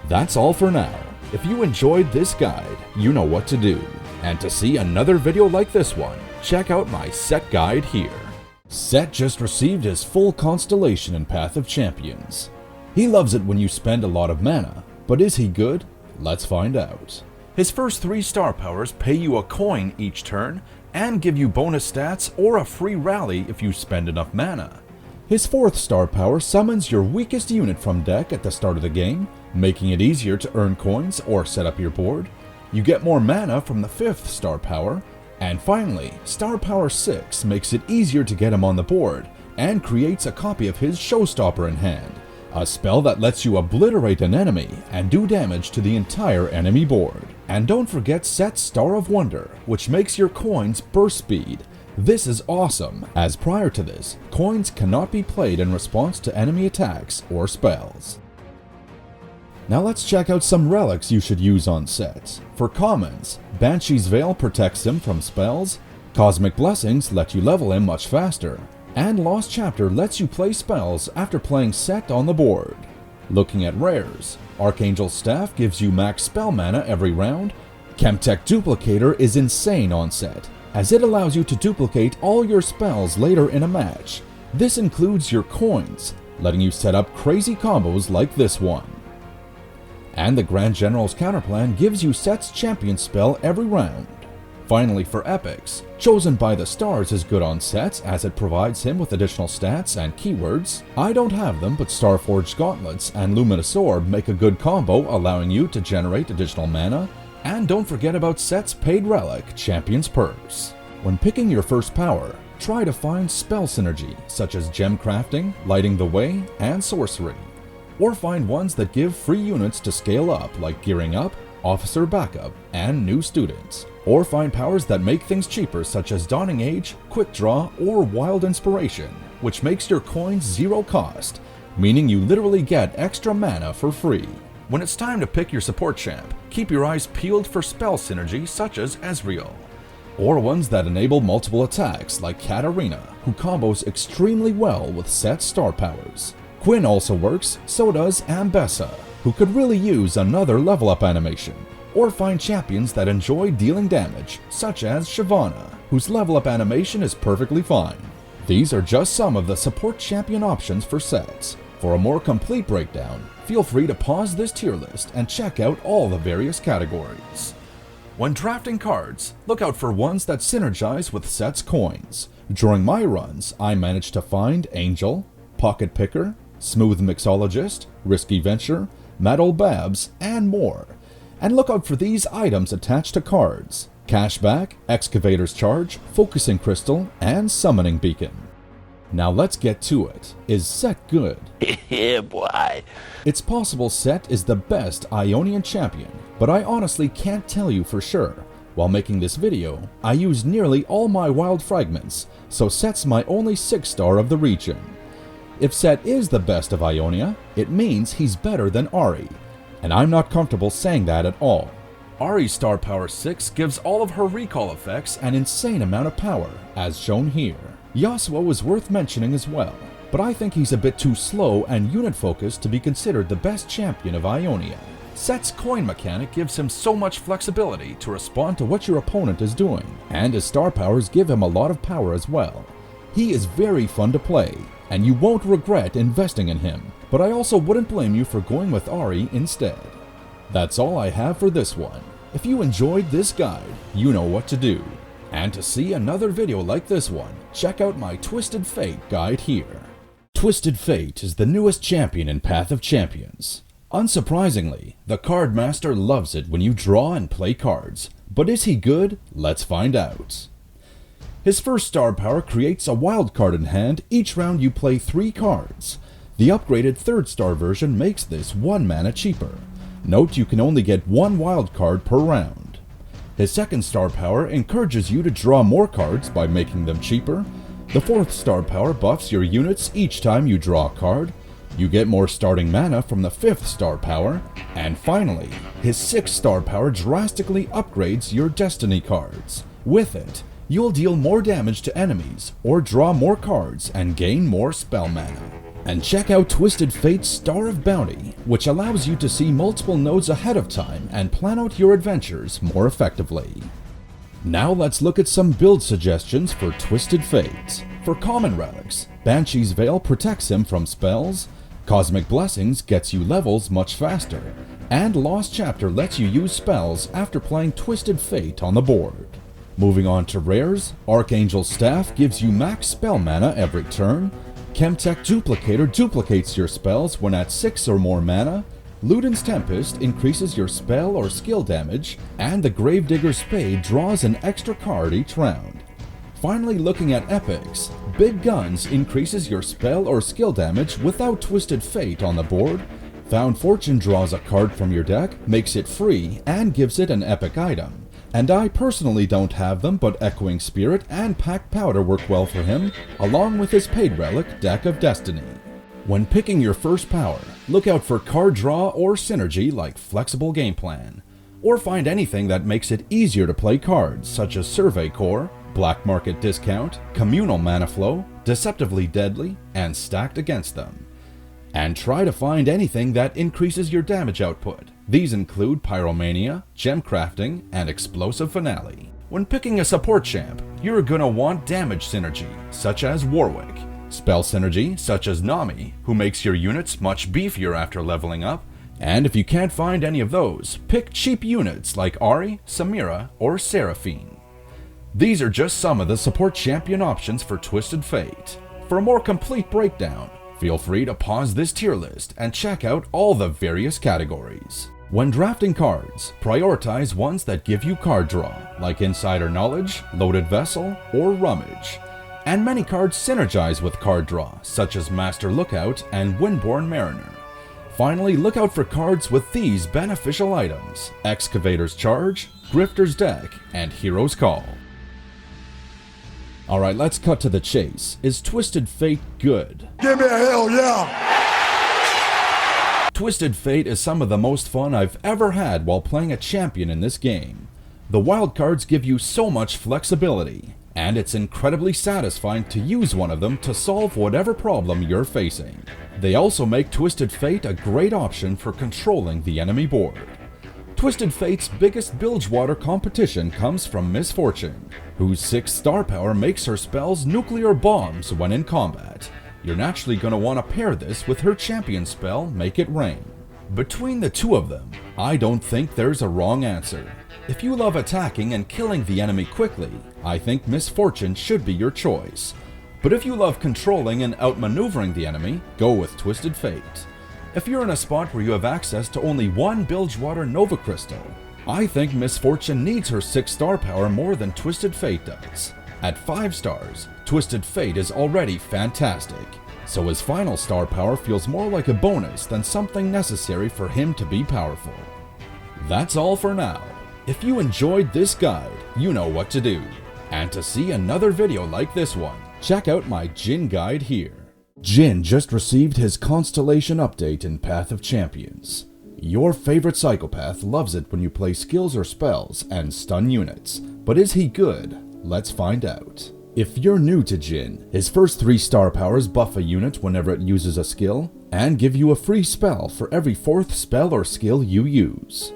Speaker 1: That's all for now. If you enjoyed this guide, you know what to do. And to see another video like this one, check out my Sett guide here. Sett just received his full constellation in Path of Champions. He loves it when you spend a lot of mana, but is he good? Let's find out. His first 3 star powers pay you a coin each turn and give you bonus stats or a free rally if you spend enough mana. His 4th star power summons your weakest unit from deck at the start of the game, making it easier to earn coins or set up your board. You get more mana from the 5th star power, and finally, star power 6 makes it easier to get him on the board and creates a copy of his Showstopper in hand, a spell that lets you obliterate an enemy and do damage to the entire enemy board. And don't forget Sett's Star of Wonder, which makes your coins burst speed. This is awesome, as prior to this, coins cannot be played in response to enemy attacks or spells. Now let's check out some relics you should use on Sett. For commons, Banshee's Veil protects him from spells, Cosmic Blessings let you level him much faster, and Lost Chapter lets you play spells after playing Sett on the board. Looking at rares, Archangel's Staff gives you max spell mana every round. Chemtech Duplicator is insane on Sett, as it allows you to duplicate all your spells later in a match. This includes your coins, letting you set up crazy combos like this one. And the Grand General's Counterplan gives you Sett's champion spell every round. Finally, for epics, Chosen by the Stars is good on Sett as it provides him with additional stats and keywords. I don't have them, but Starforged Gauntlets and Luminous Orb make a good combo, allowing you to generate additional mana. And don't forget about Sett's paid relic, Champion's Purse. When picking your first power, try to find spell synergy, such as gem crafting, lighting the way, and sorcery. Or find ones that give free units to scale up, like Gearing Up, Officer Backup, and New Students. Or find powers that make things cheaper, such as Dawning Age, Quick Draw, or Wild Inspiration, which makes your coins 0 cost, meaning you literally get extra mana for free. When it's time to pick your support champ, keep your eyes peeled for spell synergy such as Ezreal, or ones that enable multiple attacks like Katarina, who combos extremely well with Sett's star powers. Quinn also works, so does Ambessa, who could really use another level up animation. Or find champions that enjoy dealing damage, such as Shyvana, whose level up animation is perfectly fine. These are just some of the support champion options for Sett. For a more complete breakdown, feel free to pause this tier list and check out all the various categories. When drafting cards, look out for ones that synergize with Sett's coins. During my runs, I managed to find Angel, Pocket Picker, Smooth Mixologist, Risky Venture, Mad Ol' Babs, and more. And look out for these items attached to cards: Cashback, Excavator's Charge, Focusing Crystal, and Summoning Beacon. Now let's get to it. Is Sett good?
Speaker 2: Yeah, boy.
Speaker 1: It's possible Sett is the best Ionian champion, but I honestly can't tell you for sure. While making this video, I used nearly all my wild fragments, so Sett's my only 6 star of the region. If Sett is the best of Ionia, it means he's better than Ahri, and I'm not comfortable saying that at all. Ahri's star power 6 gives all of her recall effects an insane amount of power, as shown here. Yasuo is worth mentioning as well.
Speaker 4: but I think he's a bit too slow and unit-focused to be considered the best champion of Ionia. Sett's coin mechanic gives him so much flexibility to respond to what your opponent is doing, and his star powers give him a lot of power as well. He is very fun to play, and you won't regret investing in him, but I also wouldn't blame you for going with Ahri instead. That's all I have for this one. If you enjoyed this guide, you know what to do. And to see another video like this one, check out my Twisted Fate guide here. Twisted Fate is the newest champion in Path of Champions. Unsurprisingly, the card master loves it when you draw and play cards. But is he good? Let's find out. His first star power creates a wild card in hand each round you play 3 cards. The upgraded 3rd star version makes this 1 mana cheaper. Note you can only get 1 wild card per round. His 2nd star power encourages you to draw more cards by making them cheaper. The 4th star power buffs your units each time you draw a card. You get more starting mana from the 5th star power. And finally, his 6th star power drastically upgrades your destiny cards. With it, you'll deal more damage to enemies or draw more cards and gain more spell mana. And check out Twisted Fate's Star of Bounty, which allows you to see multiple nodes ahead of time and plan out your adventures more effectively. Now let's look at some build suggestions for Twisted Fate. For common relics, Banshee's Veil protects him from spells, Cosmic Blessings gets you levels much faster, and Lost Chapter lets you use spells after playing Twisted Fate on the board. Moving on to rares, Archangel's Staff gives you max spell mana every turn, Chemtech Duplicator duplicates your spells when at 6 or more mana, Luden's Tempest increases your spell or skill damage, and the Gravedigger's Spade draws an extra card each round. Finally, looking at epics, Big Guns increases your spell or skill damage without Twisted Fate on the board, Found Fortune draws a card from your deck, makes it free, and gives it an epic item. And I personally don't have them, but Echoing Spirit and Packed Powder work well for him, along with his paid relic, Deck of Destiny. When picking your first power, look out for card draw or synergy like Flexible Game Plan, or find anything that makes it easier to play cards such as Survey Core, Black Market Discount, Communal Mana Flow, Deceptively Deadly, and Stacked Against Them. And try to find anything that increases your damage output. These include Pyromania, Gem Crafting, and Explosive Finale. When picking a support champ, you're gonna want damage synergy, such as Warwick, spell synergy, such as Nami, who makes your units much beefier after leveling up, and if you can't find any of those, pick cheap units like Ahri, Samira, or Seraphine. These are just some of the support champion options for Twisted Fate. For a more complete breakdown, feel free to pause this tier list and check out all the various categories. When drafting cards, prioritize ones that give you card draw, like Insider Knowledge, Loaded Vessel, or Rummage. And many cards synergize with card draw, such as Master Lookout and Windborne Mariner. Finally, look out for cards with these beneficial items: Excavator's Charge, Grifter's Deck, and Hero's Call. Alright, let's cut to the chase. Is Twisted Fate good?
Speaker 2: Give me a hell yeah!
Speaker 4: Twisted Fate is some of the most fun I've ever had while playing a champion in this game. The wildcards give you so much flexibility, and it's incredibly satisfying to use one of them to solve whatever problem you're facing. They also make Twisted Fate a great option for controlling the enemy board. Twisted Fate's biggest Bilgewater competition comes from Miss Fortune, whose 6th star power makes her spells nuclear bombs when in combat. You're naturally going to want to pair this with her champion spell, Make It Rain. Between the two of them, I don't think there's a wrong answer. If you love attacking and killing the enemy quickly, I think Miss Fortune should be your choice. But if you love controlling and outmaneuvering the enemy, go with Twisted Fate. If you're in a spot where you have access to only one Bilgewater Nova Crystal, I think Miss Fortune needs her 6th star power more than Twisted Fate does. At 5 stars, Twisted Fate is already fantastic, so his final star power feels more like a bonus than something necessary for him to be powerful. That's all for now. If you enjoyed this guide, you know what to do. And to see another video like this one, check out my Jhin guide here. Jhin just received his Constellation update in Path of Champions. Your favorite psychopath loves it when you play skills or spells and stun units, but is he good? Let's find out. If you're new to Jhin, his first 3 star powers buff a unit whenever it uses a skill, and give you a free spell for every 4th spell or skill you use.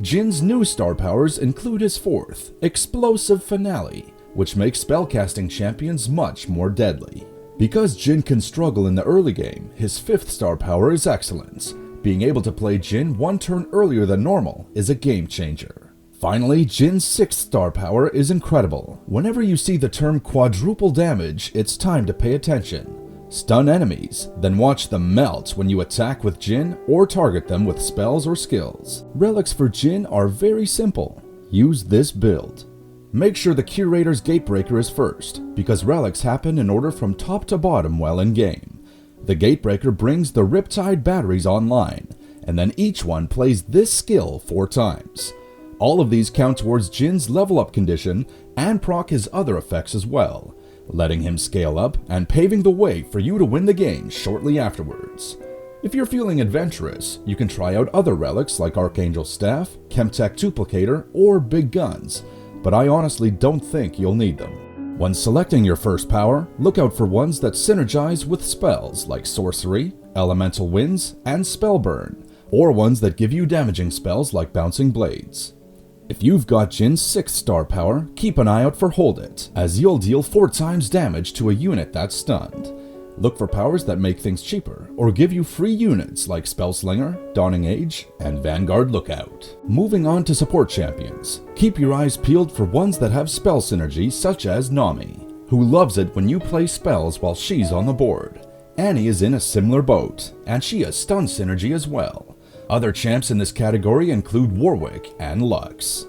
Speaker 4: Jhin's new star powers include his 4th, Explosive Finale, which makes spellcasting champions much more deadly. Because Jhin can struggle in the early game, his 5th star power is Excellence. Being able to play Jhin 1 turn earlier than normal is a game changer. Finally, Jhin's 6th star power is Incredible. Whenever you see the term quadruple damage, it's time to pay attention. Stun enemies, then watch them melt when you attack with Jhin or target them with spells or skills. Relics for Jhin are very simple. Use this build. Make sure the Curator's Gatebreaker is first, because relics happen in order from top to bottom while in game. The Gatebreaker brings the Riptide batteries online, and then each one plays this skill 4 times. All of these count towards Jhin's level up condition and proc his other effects as well, letting him scale up and paving the way for you to win the game shortly afterwards. If you're feeling adventurous, you can try out other relics like Archangel's Staff, Chemtech Duplicator, or Big Guns, but I honestly don't think you'll need them. When selecting your first power, look out for ones that synergize with spells like Sorcery, Elemental Winds, and Spellburn, or ones that give you damaging spells like Bouncing Blades. If you've got Jhin's 6th star power, keep an eye out for Hold It, as you'll deal 4 times damage to a unit that's stunned. Look for powers that make things cheaper, or give you free units like Spellslinger, Dawning Age, and Vanguard Lookout. Moving on to support champions, keep your eyes peeled for ones that have spell synergy such as Nami, who loves it when you play spells while she's on the board. Annie is in a similar boat, and she has stun synergy as well. Other champs in this category include Warwick and Lux.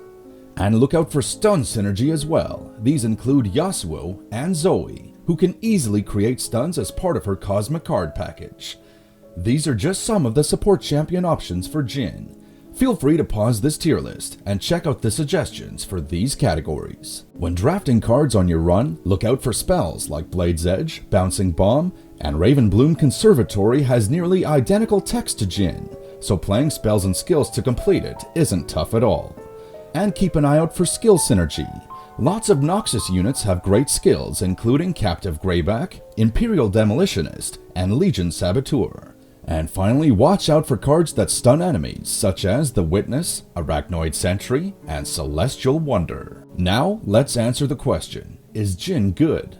Speaker 4: And look out for stun synergy as well. These include Yasuo and Zoe, who can easily create stuns as part of her cosmic card package. These are just some of the support champion options for Jhin. Feel free to pause this tier list and check out the suggestions for these categories. When drafting cards on your run, look out for spells like Blade's Edge, Bouncing Bomb, and Ravenbloom Conservatory has nearly identical text to Jhin, so playing spells and skills to complete it isn't tough at all. And keep an eye out for skill synergy. Lots of Noxus units have great skills including Captive Greyback, Imperial Demolitionist, and Legion Saboteur. And finally, watch out for cards that stun enemies such as the Witness, Arachnoid Sentry, and Celestial Wonder. Now, let's answer the question, is Jhin good?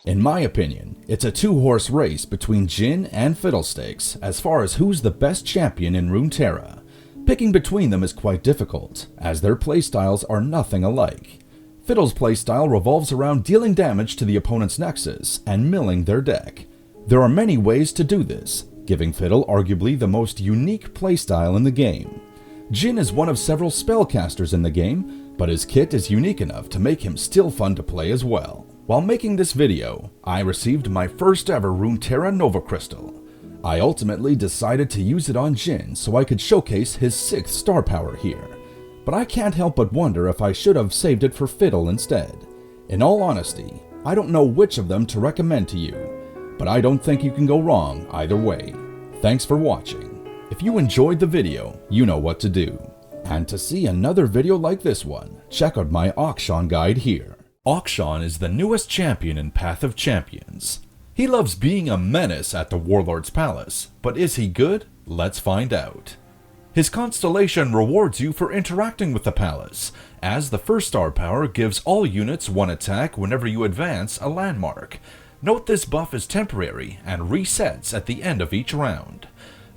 Speaker 4: In my opinion, it's a 2-horse race between Jhin and Fiddlesticks as far as who's the best champion in Runeterra. Picking between them is quite difficult, as their playstyles are nothing alike. Fiddle's playstyle revolves around dealing damage to the opponent's nexus and milling their deck. There are many ways to do this, giving Fiddle arguably the most unique playstyle in the game. Jhin is one of several spellcasters in the game, but his kit is unique enough to make him still fun to play as well. While making this video, I received my first ever Runeterra Nova Crystal. I ultimately decided to use it on Jhin so I could showcase his 6th star power here, but I can't help but wonder if I should have saved it for Fiddle instead. In all honesty, I don't know which of them to recommend to you, but I don't think you can go wrong either way. Thanks for watching. If you enjoyed the video, you know what to do. And to see another video like this one, check out my Akshan guide here. Akshan is the newest champion in Path of Champions. He loves being a menace at the Warlord's Palace, but is he good? Let's find out. His constellation rewards you for interacting with the palace, as the 1st star power gives all units 1 attack whenever you advance a landmark. Note this buff is temporary and resets at the end of each round.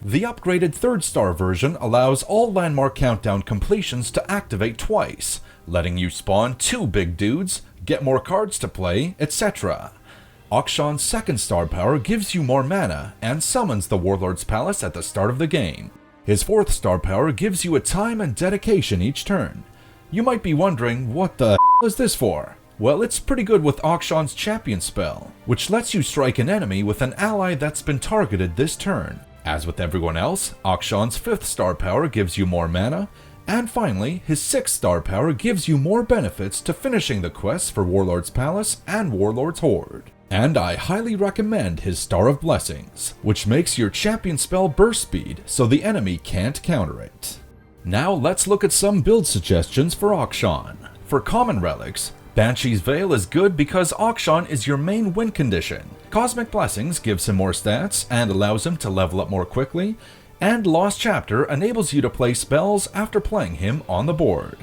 Speaker 4: The upgraded 3rd star version allows all landmark countdown completions to activate twice, letting you spawn 2 big dudes, get more cards to play, etc. Akshan's 2nd star power gives you more mana and summons the Warlord's Palace at the start of the game. His 4th star power gives you a time and dedication each turn. You might be wondering, what the hell is this for? Well, it's pretty good with Akshan's champion spell, which lets you strike an enemy with an ally that's been targeted this turn. As with everyone else, Akshan's 5th star power gives you more mana, and finally, his 6th star power gives you more benefits to finishing the quests for Warlord's Palace and Warlord's Horde. And I highly recommend his Star of Blessings, which makes your champion spell burst speed so the enemy can't counter it. Now let's look at some build suggestions for Akshan. For common relics, Banshee's Veil is good because Akshan is your main win condition. Cosmic Blessings gives him more stats and allows him to level up more quickly, and Lost Chapter enables you to play spells after playing him on the board.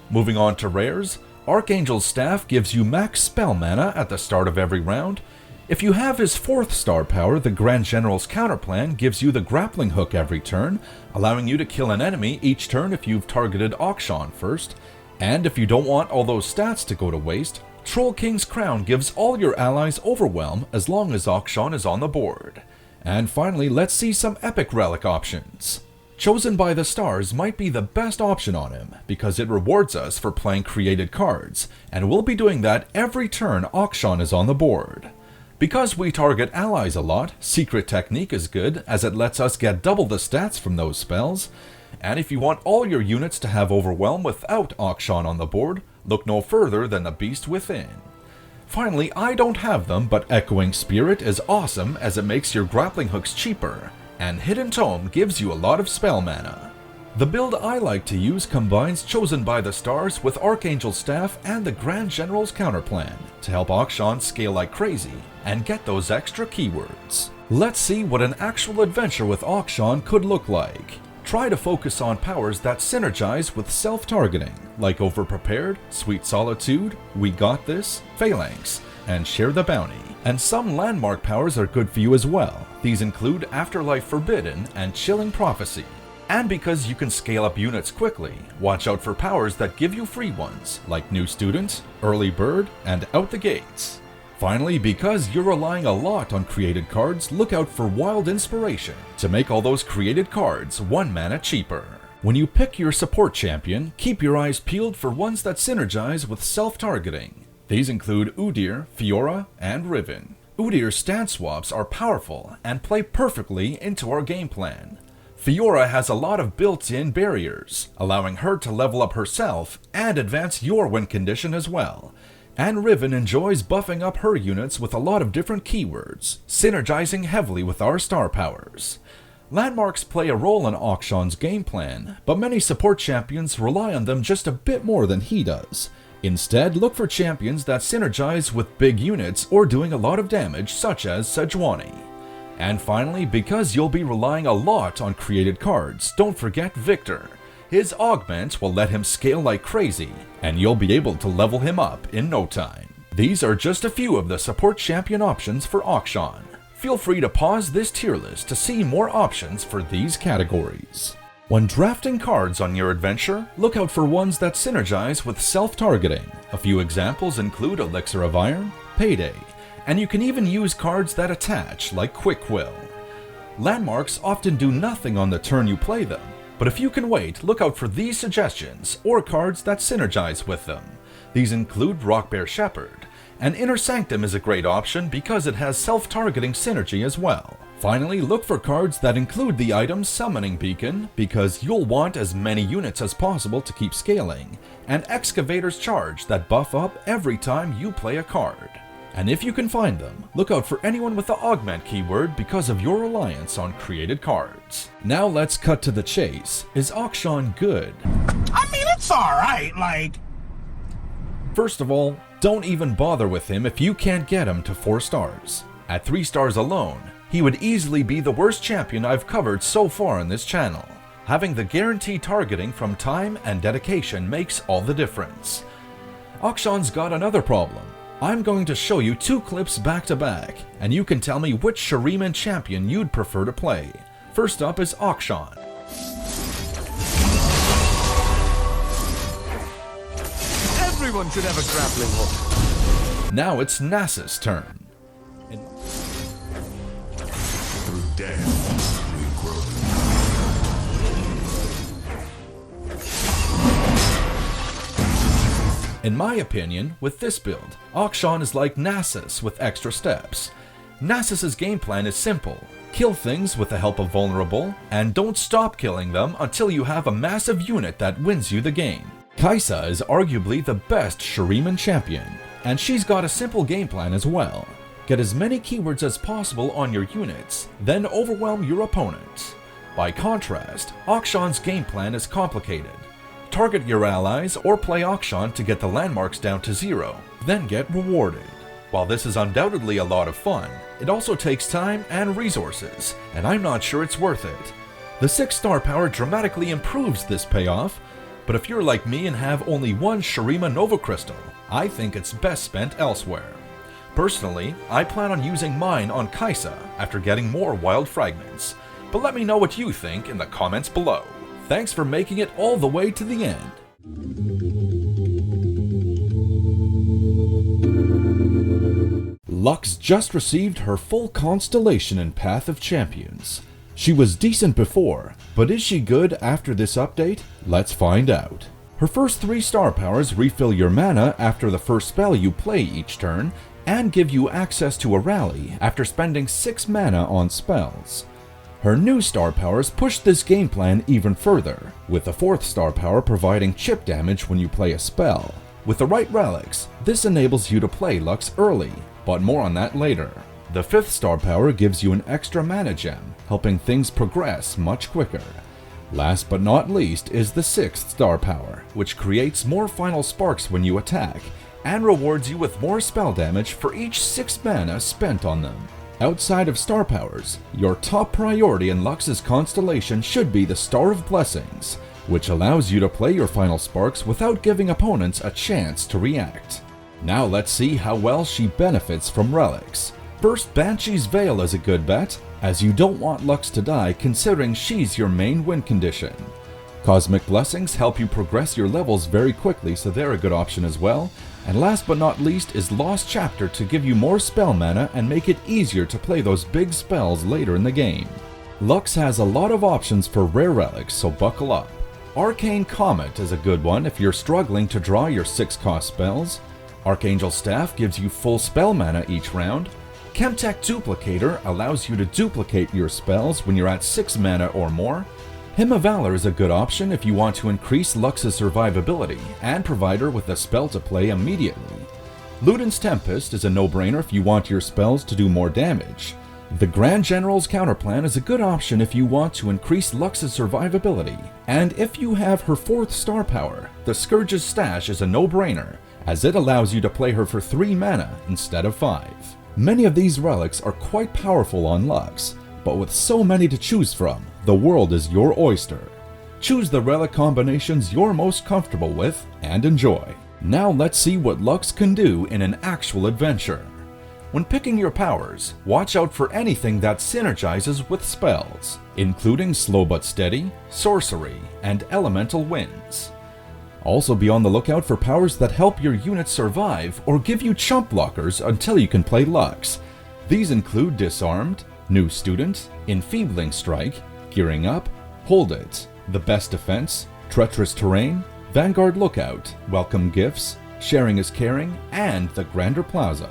Speaker 4: Moving on to rares, Archangel's Staff gives you max spell mana at the start of every round. If you have his 4th star power, the Grand General's Counterplan gives you the grappling hook every turn, allowing you to kill an enemy each turn if you've targeted Akshan first. And if you don't want all those stats to go to waste, Troll King's Crown gives all your allies Overwhelm as long as Akshan is on the board. And finally, let's see some epic relic options. Chosen by the Stars might be the best option on him, because it rewards us for playing created cards, and we'll be doing that every turn Akshan is on the board. Because we target allies a lot, Secret Technique is good, as it lets us get double the stats from those spells. And if you want all your units to have Overwhelm without Akshan on the board, look no further than the Beast Within. Finally, I don't have them, but Echoing Spirit is awesome as it makes your grappling hooks cheaper, and Hidden Tome gives you a lot of spell mana. The build I like to use combines Chosen by the Stars with Archangel's Staff and the Grand General's Counterplan to help Akshan scale like crazy and get those extra keywords. Let's see what an actual adventure with Akshan could look like. Try to focus on powers that synergize with self-targeting, like Overprepared, Sweet Solitude, We Got This, Phalanx, and Share the Bounty. And some landmark powers are good for you as well. These include Afterlife Forbidden and Chilling Prophecy. And because you can scale up units quickly, watch out for powers that give you free ones, like New Student, Early Bird, and Out the Gates. Finally, because you're relying a lot on created cards, look out for Wild Inspiration to make all those created cards 1 mana cheaper. When you pick your support champion, keep your eyes peeled for ones that synergize with self-targeting. These include Udyr, Fiora, and Riven. Udyr's stance swaps are powerful and play perfectly into our game plan. Fiora has a lot of built-in barriers, allowing her to level up herself and advance your win condition as well. And Riven enjoys buffing up her units with a lot of different keywords, synergizing heavily with our star powers. Landmarks play a role in Akshan's game plan, but many support champions rely on them just a bit more than he does. Instead, look for champions that synergize with big units or doing a lot of damage, such as Sejuani. And finally, because you'll be relying a lot on created cards, don't forget Victor. His augment will let him scale like crazy, and you'll be able to level him up in no time. These are just a few of the support champion options for Akshan. Feel free to pause this tier list to see more options for these categories. When drafting cards on your adventure, look out for ones that synergize with self-targeting. A few examples include Elixir of Iron, Payday, and you can even use cards that attach, like Quick Will. Landmarks often do nothing on the turn you play them, but if you can wait, look out for these suggestions or cards that synergize with them. These include Rockbear Shepherd, and Inner Sanctum is a great option because it has self-targeting synergy as well. Finally, look for cards that include the item Summoning Beacon, because you'll want as many units as possible to keep scaling, and Excavator's Charge that buff up every time you play a card. And if you can find them, look out for anyone with the augment keyword because of your reliance on created cards. Now let's cut to the chase. Is Akshan good?
Speaker 2: I mean, it's alright, like...
Speaker 4: First of all, don't even bother with him if you can't get him to 4 stars. At 3 stars alone, he would easily be the worst champion I've covered so far on this channel. Having the guaranteed targeting from time and dedication makes all the difference. Akshan's got another problem. I'm going to show you 2 clips back to back, and you can tell me which Shuriman champion you'd prefer to play. First up is Akshan.
Speaker 2: Everyone should have a grappling hook.
Speaker 4: Now it's Nasus' turn.
Speaker 3: Through death, we grow.
Speaker 4: In my opinion, with this build, Akshan is like Nasus with extra steps. Nasus' game plan is simple. Kill things with the help of vulnerable, and don't stop killing them until you have a massive unit that wins you the game. Kai'Sa is arguably the best Shuriman champion, and she's got a simple game plan as well. Get as many keywords as possible on your units, then overwhelm your opponent. By contrast, Akshan's game plan is complicated. Target your allies or play Akshan to get the landmarks down to 0, then get rewarded. While this is undoubtedly a lot of fun, it also takes time and resources, and I'm not sure it's worth it. The 6 star power dramatically improves this payoff, but if you're like me and have only one Shurima Nova Crystal, I think it's best spent elsewhere. Personally, I plan on using mine on Kaisa after getting more wild fragments, but let me know what you think in the comments below. Thanks for making it all the way to the end. Lux just received her full constellation in Path of Champions. She was decent before, but is she good after this update? Let's find out. Her first 3 star powers refill your mana after the first spell you play each turn, and give you access to a rally after spending 6 mana on spells. Her new star powers push this game plan even further, with the 4th star power providing chip damage when you play a spell. With the right relics, this enables you to play Lux early, but more on that later. The 5th star power gives you an extra mana gem, helping things progress much quicker. Last but not least is the 6th star power, which creates more final sparks when you attack, and rewards you with more spell damage for each 6 mana spent on them. Outside of star powers, your top priority in Lux's constellation should be the Star of Blessings, which allows you to play your final sparks without giving opponents a chance to react. Now let's see how well she benefits from relics. First, Banshee's Veil is a good bet, as you don't want Lux to die considering she's your main win condition. Cosmic Blessings help you progress your levels very quickly, so they're a good option as well. And last but not least is Lost Chapter to give you more spell mana and make it easier to play those big spells later in the game. Lux has a lot of options for rare relics, so buckle up. Arcane Comet is a good one if you're struggling to draw your 6 cost spells. Archangel Staff gives you full spell mana each round. Chemtech Duplicator allows you to duplicate your spells when you're at 6 mana or more. Hymn of Valor is a good option if you want to increase Lux's survivability and provide her with a spell to play immediately. Luden's Tempest is a no-brainer if you want your spells to do more damage. The Grand General's Counterplan is a good option if you want to increase Lux's survivability. And if you have her 4th star power, the Scourge's Stash is a no-brainer, as it allows you to play her for 3 mana instead of 5. Many of these relics are quite powerful on Lux, but with so many to choose from, the world is your oyster. Choose the relic combinations you're most comfortable with and enjoy. Now let's see what Lux can do in an actual adventure. When picking your powers, watch out for anything that synergizes with spells, including Slow But Steady, Sorcery, and Elemental Winds. Also be on the lookout for powers that help your units survive or give you chump blockers until you can play Lux. These include Disarmed, New Student, Enfeebling Strike, Gearing Up, Hold It, The Best Defense, Treacherous Terrain, Vanguard Lookout, Welcome Gifts, Sharing is Caring, and the Grander Plaza.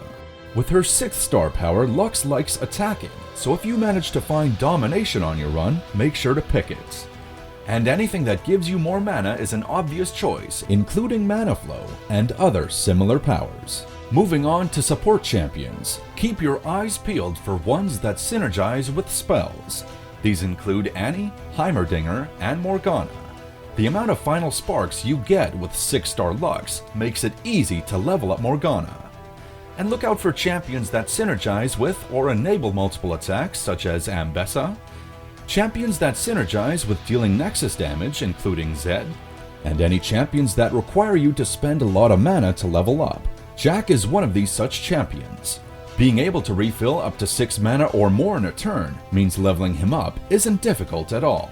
Speaker 4: With her 6th star power, Lux likes attacking, so if you manage to find Domination on your run, make sure to pick it. And anything that gives you more mana is an obvious choice, including Mana Flow and other similar powers. Moving on to support champions, keep your eyes peeled for ones that synergize with spells. These include Annie, Heimerdinger, and Morgana. The amount of final sparks you get with 6 star Lux makes it easy to level up Morgana. And look out for champions that synergize with or enable multiple attacks such as Ambessa, champions that synergize with dealing Nexus damage including Zed, and any champions that require you to spend a lot of mana to level up. Jack is one of these such champions. Being able to refill up to 6 mana or more in a turn means leveling him up isn't difficult at all.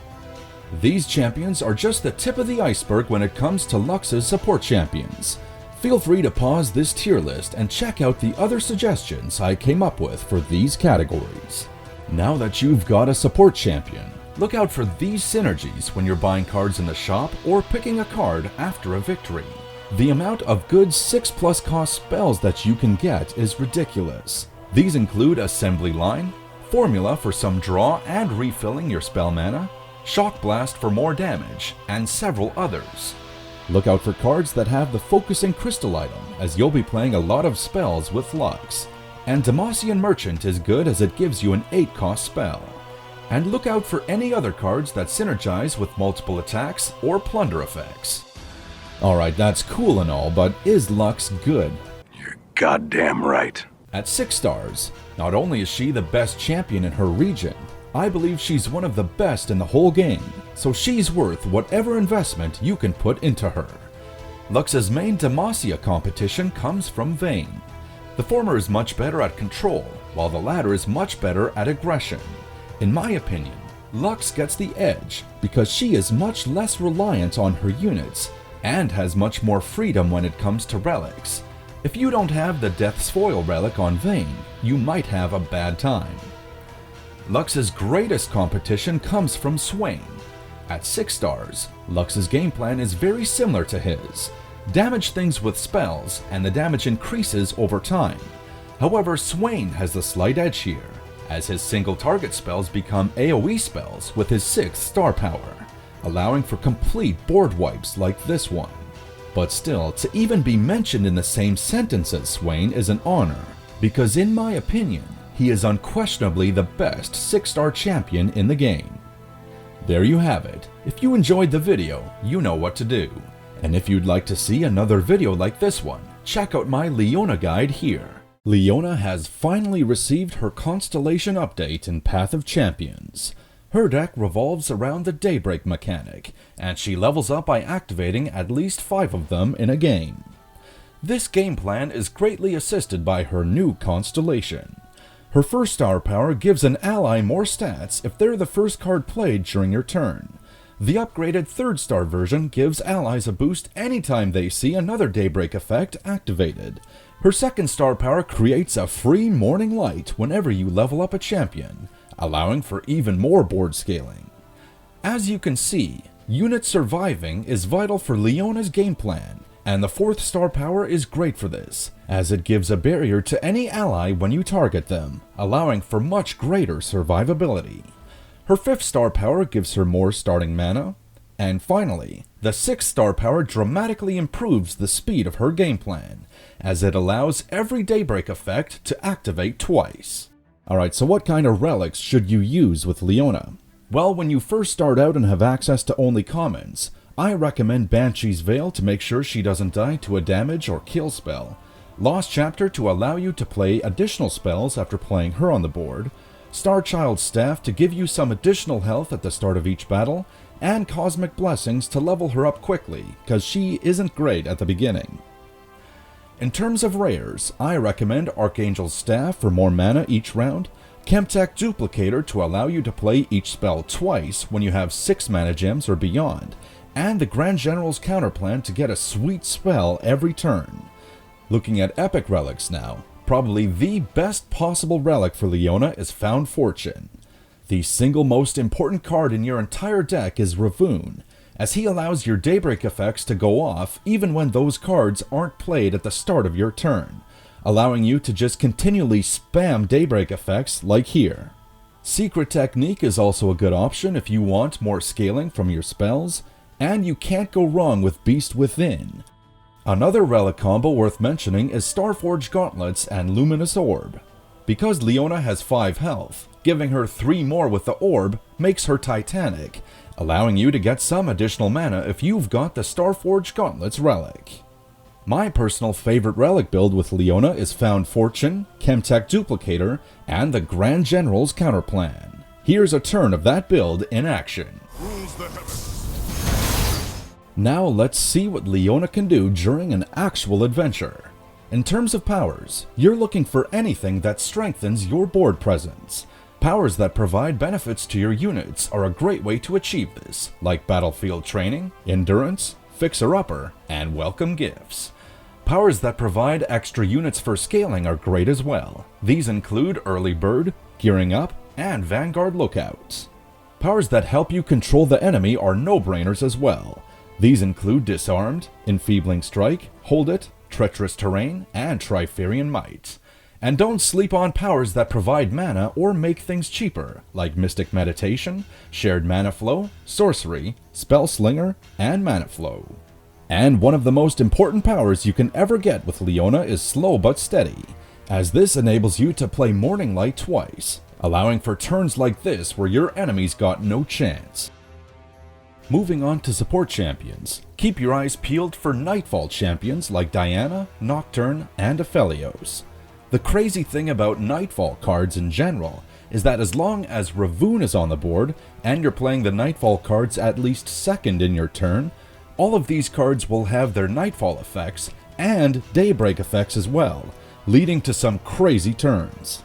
Speaker 4: These champions are just the tip of the iceberg when it comes to Lux's support champions. Feel free to pause this tier list and check out the other suggestions I came up with for these categories. Now that you've got a support champion, look out for these synergies when you're buying cards in the shop or picking a card after a victory. The amount of good 6+ cost spells that you can get is ridiculous. These include Assembly Line, Formula for some draw and refilling your spell mana, Shock Blast for more damage, and several others. Look out for cards that have the Focusing Crystal item, as you'll be playing a lot of spells with Lux. And Demacian Merchant is good as it gives you an 8 cost spell. And look out for any other cards that synergize with multiple attacks or plunder effects. Alright, that's cool and all, but is Lux good?
Speaker 2: You're goddamn right.
Speaker 4: At 6 stars, not only is she the best champion in her region, I believe she's one of the best in the whole game, so she's worth whatever investment you can put into her. Lux's main Demacia competition comes from Vayne. The former is much better at control, while the latter is much better at aggression. In my opinion, Lux gets the edge because she is much less reliant on her units and has much more freedom when it comes to relics. If you don't have the Death's Foil relic on Vayne, you might have a bad time. Lux's greatest competition comes from Swain. At 6 stars, Lux's game plan is very similar to his. Damage things with spells, and the damage increases over time. However, Swain has the slight edge here, as his single target spells become AoE spells with his 6th star power, allowing for complete board wipes like this one. But still, to even be mentioned in the same sentence as Swain is an honor, because in my opinion, he is unquestionably the best 6-star champion in the game. There you have it. If you enjoyed the video, you know what to do. And if you'd like to see another video like this one, check out my Leona guide here. Leona has finally received her Constellation update in Path of Champions. Her deck revolves around the Daybreak mechanic, and she levels up by activating at least 5 of them in a game. This game plan is greatly assisted by her new Constellation. Her 1st star power gives an ally more stats if they're the first card played during your turn. The upgraded 3rd star version gives allies a boost anytime they see another Daybreak effect activated. Her 2nd star power creates a free morning light whenever you level up a champion, allowing for even more board scaling. As you can see, unit surviving is vital for Leona's game plan, and the 4th star power is great for this, as it gives a barrier to any ally when you target them, allowing for much greater survivability. Her 5th star power gives her more starting mana, and finally, the 6th star power dramatically improves the speed of her game plan, as it allows every Daybreak effect to activate twice. Alright, so what kind of relics should you use with Leona? Well, when you first start out and have access to only commons, I recommend Banshee's Veil to make sure she doesn't die to a damage or kill spell, Lost Chapter to allow you to play additional spells after playing her on the board, Starchild's Staff to give you some additional health at the start of each battle, and Cosmic Blessings to level her up quickly, cause she isn't great at the beginning. In terms of rares, I recommend Archangel's Staff for more mana each round, Chemtech Duplicator to allow you to play each spell twice when you have 6 mana gems or beyond, and the Grand General's Counterplan to get a sweet spell every turn. Looking at epic relics now, probably the best possible relic for Leona is Found Fortune. The single most important card in your entire deck is Ravoon, as he allows your Daybreak effects to go off even when those cards aren't played at the start of your turn, allowing you to just continually spam Daybreak effects like here. Secret Technique is also a good option if you want more scaling from your spells, and you can't go wrong with Beast Within. Another relic combo worth mentioning is Starforged Gauntlets and Luminous Orb. Because Leona has 5 health, giving her 3 more with the orb makes her Titanic, allowing you to get some additional mana if you've got the Starforged Gauntlets relic. My personal favorite relic build with Leona is Found Fortune, Chemtech Duplicator, and the Grand General's Counterplan. Here's a turn of that build in action. Now let's see what Leona can do during an actual adventure. In terms of powers, you're looking for anything that strengthens your board presence. Powers that provide benefits to your units are a great way to achieve this, like Battlefield Training, Endurance, Fixer-Upper, and Welcome Gifts. Powers that provide extra units for scaling are great as well. These include Early Bird, Gearing Up, and Vanguard Lookouts. Powers that help you control the enemy are no-brainers as well. These include Disarmed, Enfeebling Strike, Hold It, Treacherous Terrain, and Triferian Might. And don't sleep on powers that provide mana or make things cheaper, like Mystic Meditation, Shared Mana Flow, Sorcery, Spell Slinger, and Mana Flow. And one of the most important powers you can ever get with Leona is Slow But Steady, as this enables you to play Morning Light twice, allowing for turns like this where your enemies got no chance. Moving on to support champions, keep your eyes peeled for Nightfall champions like Diana, Nocturne, and Aphelios. The crazy thing about Nightfall cards in general is that as long as Ravun is on the board and you're playing the Nightfall cards at least second in your turn, all of these cards will have their Nightfall effects and Daybreak effects as well, leading to some crazy turns.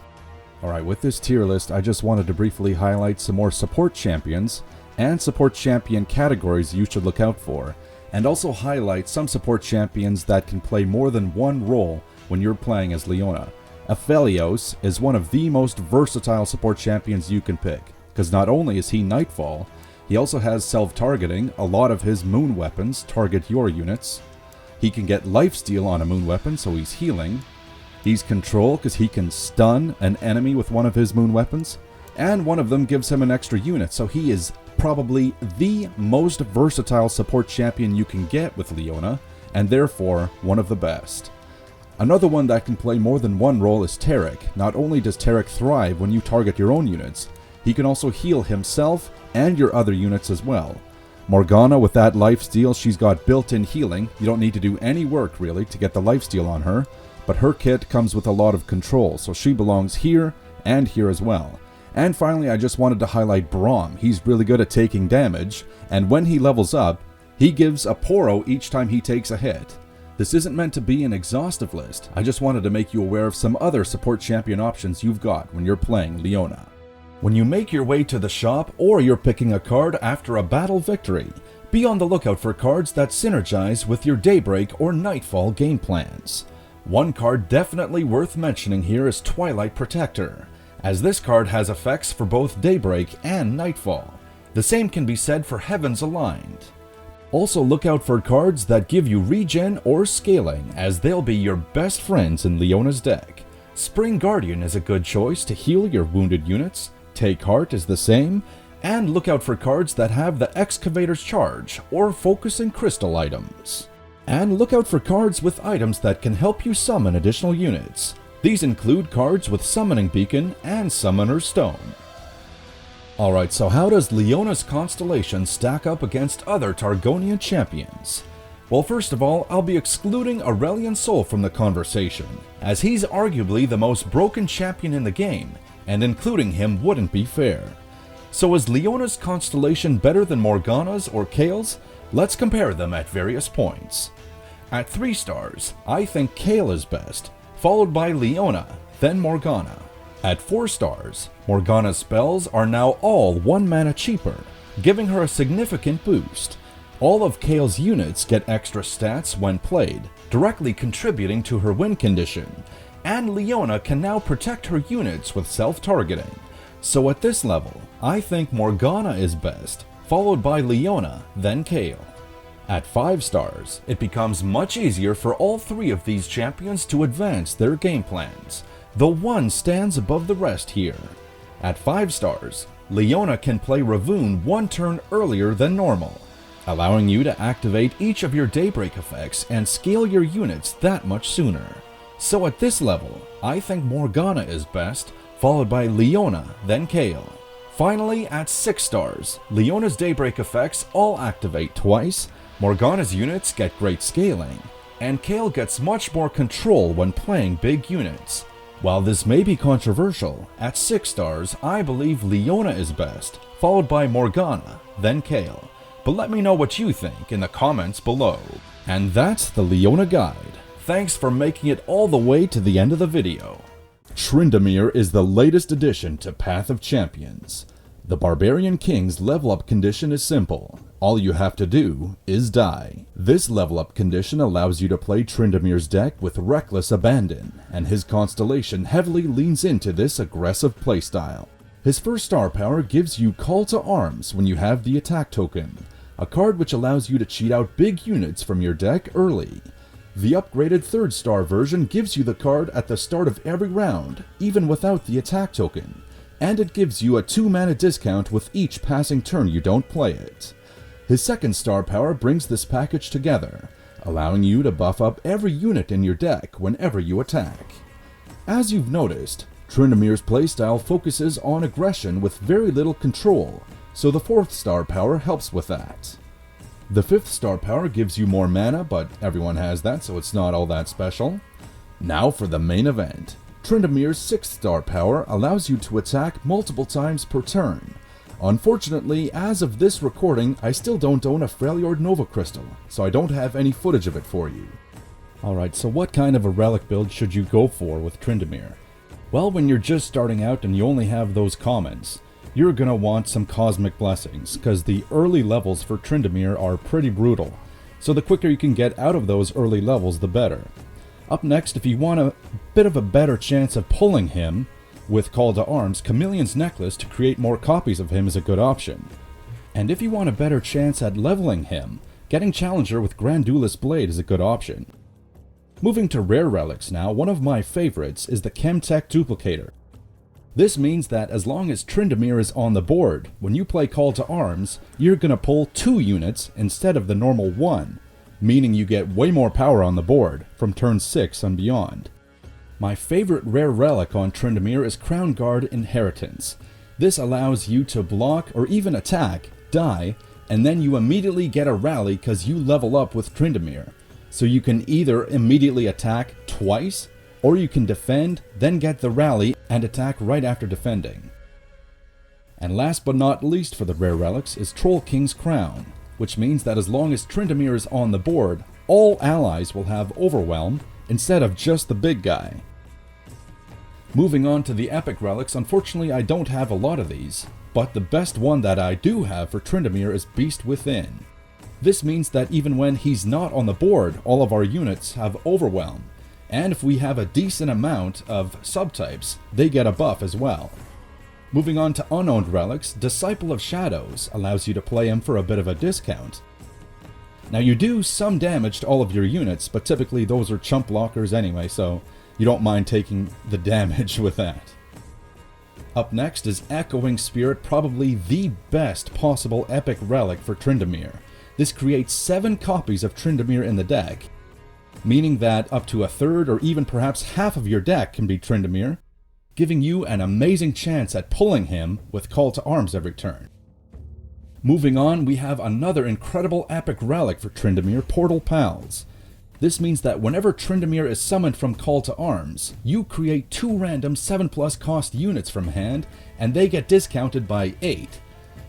Speaker 4: Alright, with this tier list, I just wanted to briefly highlight some more support champions and support champion categories you should look out for, and also highlight some support champions that can play more than one role when you're playing as Leona. Aphelios is one of the most versatile support champions you can pick, because not only is he Nightfall, he also has self-targeting. A lot of his moon weapons target your units. He can get lifesteal on a moon weapon, so he's healing. He's control, because he can stun an enemy with one of his moon weapons, and one of them gives him an extra unit, so he is probably the most versatile support champion you can get with Leona, and therefore one of the best. Another one that can play more than one role is Taric. Not only does Taric thrive when you target your own units, he can also heal himself and your other units as well. Morgana, with that lifesteal, she's got built-in healing. You don't need to do any work really to get the lifesteal on her, but her kit comes with a lot of control, so she belongs here and here as well. And finally, I just wanted to highlight Braum. He's really good at taking damage, and when he levels up, he gives a Poro each time he takes a hit. This isn't meant to be an exhaustive list, I just wanted to make you aware of some other support champion options you've got when you're playing Leona. When you make your way to the shop or you're picking a card after a battle victory, be on the lookout for cards that synergize with your Daybreak or Nightfall game plans. One card definitely worth mentioning here is Twilight Protector, as this card has effects for both Daybreak and Nightfall. The same can be said for Heavens Aligned. Also look out for cards that give you regen or scaling, as they'll be your best friends in Leona's deck. Spring Guardian is a good choice to heal your wounded units, Take Heart is the same, and look out for cards that have the Excavator's Charge or Focusing Crystal items. And look out for cards with items that can help you summon additional units. These include cards with Summoning Beacon and Summoner's Stone. Alright, so how does Leona's constellation stack up against other Targonian champions? Well, first of all, I'll be excluding Aurelion Sol from the conversation, as he's arguably the most broken champion in the game, and including him wouldn't be fair. So is Leona's constellation better than Morgana's or Kael's? Let's compare them at various points. At 3 stars, I think Kael is best, followed by Leona, then Morgana. At 4 stars, Morgana's spells are now all 1 mana cheaper, giving her a significant boost. All of Kael's units get extra stats when played, directly contributing to her win condition, and Leona can now protect her units with self-targeting. So at this level, I think Morgana is best, followed by Leona, then Kael. At 5 stars, it becomes much easier for all 3 of these champions to advance their game plans, though one stands above the rest here. At 5 stars, Leona can play Ravun 1 turn earlier than normal, allowing you to activate each of your Daybreak effects and scale your units that much sooner. So at this level, I think Morgana is best, followed by Leona, then Kael. Finally, at 6 stars, Leona's Daybreak effects all activate twice, Morgana's units get great scaling, and Kael gets much more control when playing big units. While this may be controversial, at 6 stars I believe Leona is best, followed by Morgana, then Kael. But let me know what you think in the comments below. And that's the Leona guide. Thanks for making it all the way to the end of the video. Tryndamere is the latest addition to Path of Champions. The Barbarian King's level up condition is simple. All you have to do is die. This level up condition allows you to play Tryndamere's deck with reckless abandon, and his constellation heavily leans into this aggressive playstyle. His first star power gives you Call to Arms when you have the attack token, a card which allows you to cheat out big units from your deck early. The upgraded 3rd star version gives you the card at the start of every round, even without the attack token, and it gives you a 2 mana discount with each passing turn you don't play it. His 2nd star power brings this package together, allowing you to buff up every unit in your deck whenever you attack. As you've noticed, Tryndamere's playstyle focuses on aggression with very little control, so the 4th star power helps with that. The 5th star power gives you more mana, but everyone has that, so it's not all that special. Now for the main event. Tryndamere's 6th star power allows you to attack multiple times per turn. Unfortunately, as of this recording, I still don't own a Freljord Nova Crystal, so I don't have any footage of it for you. Alright, so what kind of a relic build should you go for with Tryndamere? Well, when you're just starting out and you only have those commons, you're gonna want some Cosmic Blessings, because the early levels for Tryndamere are pretty brutal, so the quicker you can get out of those early levels, the better. Up next, if you want a bit of a better chance of pulling him with Call to Arms, Chameleon's Necklace to create more copies of him is a good option. And if you want a better chance at leveling him, getting Challenger with Grandulus Blade is a good option. Moving to rare relics now, one of my favorites is the Chemtech Duplicator. This means that as long as Tryndamere is on the board, when you play Call to Arms, you're gonna pull 2 units instead of the normal 1, meaning you get way more power on the board from turn 6 and beyond. My favorite rare relic on Tryndamere is Crown Guard Inheritance. This allows you to block or even attack, die, and then you immediately get a rally because you level up with Tryndamere. So you can either immediately attack twice, or you can defend, then get the rally, and attack right after defending. And last but not least for the rare relics is Troll King's Crown, which means that as long as Tryndamere is on the board, all allies will have Overwhelm instead of just the big guy. Moving on to the epic relics, unfortunately I don't have a lot of these, but the best one that I do have for Tryndamere is Beast Within. This means that even when he's not on the board, all of our units have Overwhelm, and if we have a decent amount of subtypes, they get a buff as well. Moving on to unowned relics, Disciple of Shadows allows you to play him for a bit of a discount. Now you do some damage to all of your units, but typically those are chump blockers anyway, so you don't mind taking the damage with that. Up next is Echoing Spirit, probably the best possible epic relic for Tryndamere. This creates 7 copies of Tryndamere in the deck, meaning that up to a third or even perhaps half of your deck can be Tryndamere, giving you an amazing chance at pulling him with Call to Arms every turn. Moving on, we have another incredible epic relic for Tryndamere, Portal Pals. This means that whenever Tryndamere is summoned from Call to Arms, you create 2 random 7+ cost units from hand, and they get discounted by 8.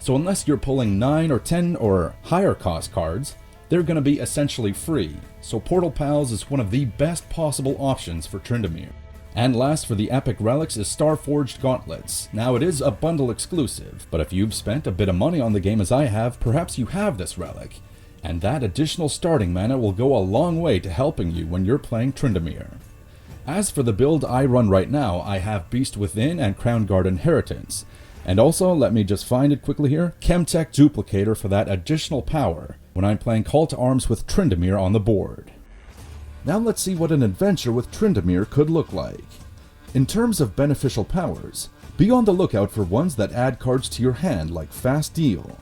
Speaker 4: So unless you're pulling 9 or 10 or higher cost cards, they're going to be essentially free. So Portal Pals is one of the best possible options for Tryndamere. And last for the epic relics is Starforged Gauntlets. Now it is a bundle exclusive, but if you've spent a bit of money on the game as I have, perhaps you have this relic. And that additional starting mana will go a long way to helping you when you're playing Tryndamere. As for the build I run right now, I have Beast Within and Crown Guard Inheritance. And also, let me just find it quickly here, Chemtech Duplicator for that additional power when I'm playing Call to Arms with Tryndamere on the board. Now let's see what an adventure with Tryndamere could look like. In terms of beneficial powers, be on the lookout for ones that add cards to your hand like Fast Deal.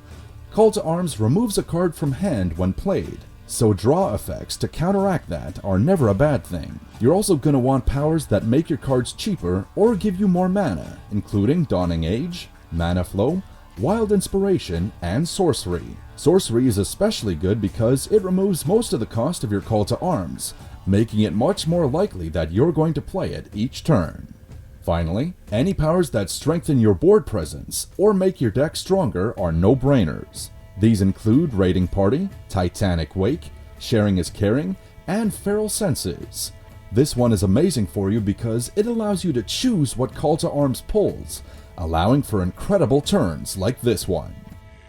Speaker 4: Call to Arms removes a card from hand when played, so draw effects to counteract that are never a bad thing. You're also going to want powers that make your cards cheaper or give you more mana, including Dawning Age, Mana Flow, Wild Inspiration, and Sorcery. Sorcery is especially good because it removes most of the cost of your Call to Arms, making it much more likely that you're going to play it each turn. Finally, any powers that strengthen your board presence or make your deck stronger are no-brainers. These include Raiding Party, Titanic Wake, Sharing is Caring, and Feral Senses. This one is amazing for you because it allows you to choose what Call to Arms pulls, allowing for incredible turns like this one.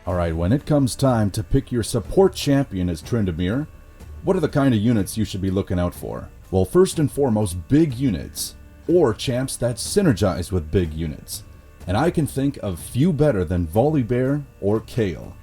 Speaker 4: Alright, when it comes time to pick your support champion as Tryndamere, what are the kind of units you should be looking out for? Well, first and foremost, big units, or champs that synergize with big units. And I can think of few better than Volibear or Kale.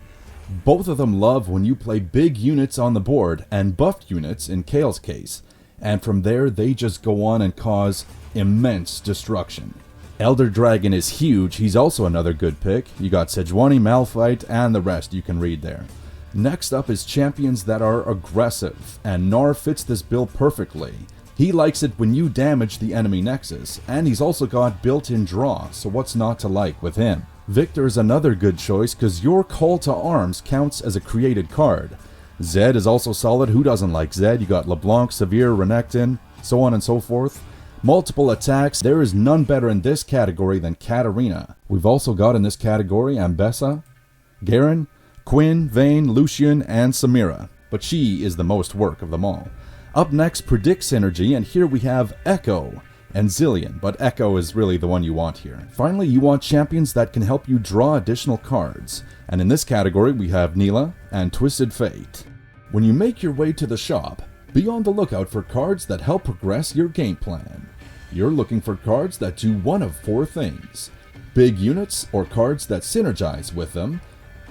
Speaker 4: Both of them love when you play big units on the board and buffed units in Kale's case, and from there they just go on and cause immense destruction. Elder Dragon is huge, he's also another good pick. You got Sejuani, Malphite, and the rest you can read there. Next up is champions that are aggressive, and Gnar fits this build perfectly. He likes it when you damage the enemy nexus, and he's also got built-in draw, so what's not to like with him? Victor's another good choice because your Call to Arms counts as a created card. Zed is also solid. Who doesn't like Zed? You got LeBlanc, Severe, Renekton, so on and so forth. Multiple attacks. There is none better in this category than Katarina. We've also got in this category Ambessa, Garen, Quinn, Vayne, Lucian, and Samira. But she is the most work of them all. Up next, Predict Synergy, and here we have Echo and Zillion, but Echo is really the one you want here. Finally, you want champions that can help you draw additional cards, and in this category we have Neela and Twisted Fate. When you make your way to the shop, be on the lookout for cards that help progress your game plan. You're looking for cards that do one of four things: big units or cards that synergize with them,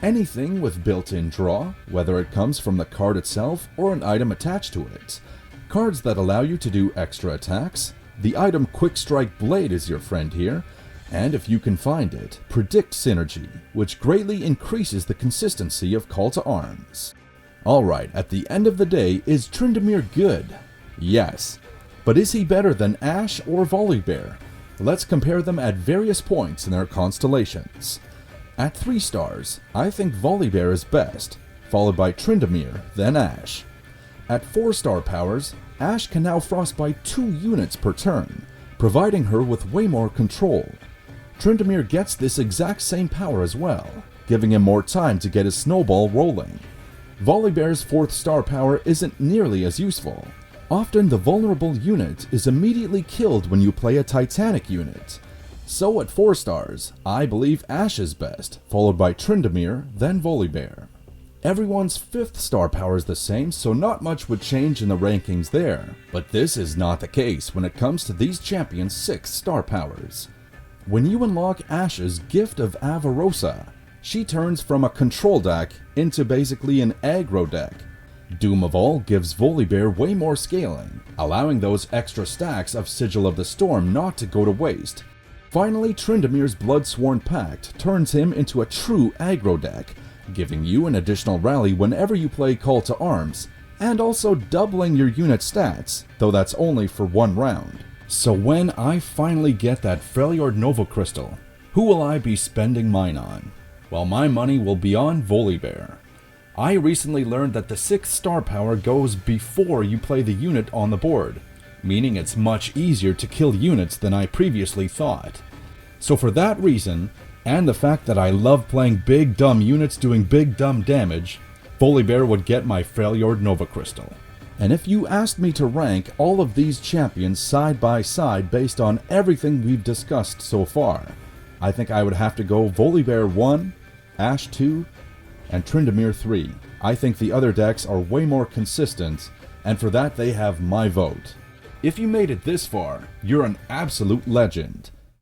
Speaker 4: anything with built-in draw, whether it comes from the card itself or an item attached to it, cards that allow you to do extra attacks. The item Quick Strike Blade is your friend here, and if you can find it, Predict Synergy, which greatly increases the consistency of Call to Arms. Alright, at the end of the day, is Tryndamere good? Yes. But is he better than Ashe or Volibear? Let's compare them at various points in their constellations. At 3 stars, I think Volibear is best, followed by Tryndamere, then Ashe. At 4-star powers, Ashe can now frostbite 2 units per turn, providing her with way more control. Tryndamere gets this exact same power as well, giving him more time to get his snowball rolling. Volibear's 4th star power isn't nearly as useful. Often the vulnerable unit is immediately killed when you play a Titanic unit. So at 4 stars, I believe Ashe is best, followed by Tryndamere, then Volibear. Everyone's 5th star power is the same, so not much would change in the rankings there. But this is not the case when it comes to these champions' 6th star powers. When you unlock Ashe's Gift of Avarosa, she turns from a control deck into basically an aggro deck. Doom of All gives Volibear way more scaling, allowing those extra stacks of Sigil of the Storm not to go to waste. Finally, Tryndamere's Bloodsworn Pact turns him into a true aggro deck, giving you an additional rally whenever you play Call to Arms, and also doubling your unit stats, though that's only for 1 round. So when I finally get that Freljord Nova Crystal, who will I be spending mine on? Well, my money will be on Volibear. I recently learned that the 6th star power goes before you play the unit on the board, meaning it's much easier to kill units than I previously thought. So for that reason, and the fact that I love playing big dumb units doing big dumb damage, Volibear would get my Freljord Nova Crystal. And if you asked me to rank all of these champions side by side based on everything we've discussed so far, I think I would have to go Volibear 1, Ashe 2, and Tryndamere 3. I think the other decks are way more consistent, and for that they have my vote. If you made it this far, you're an absolute legend.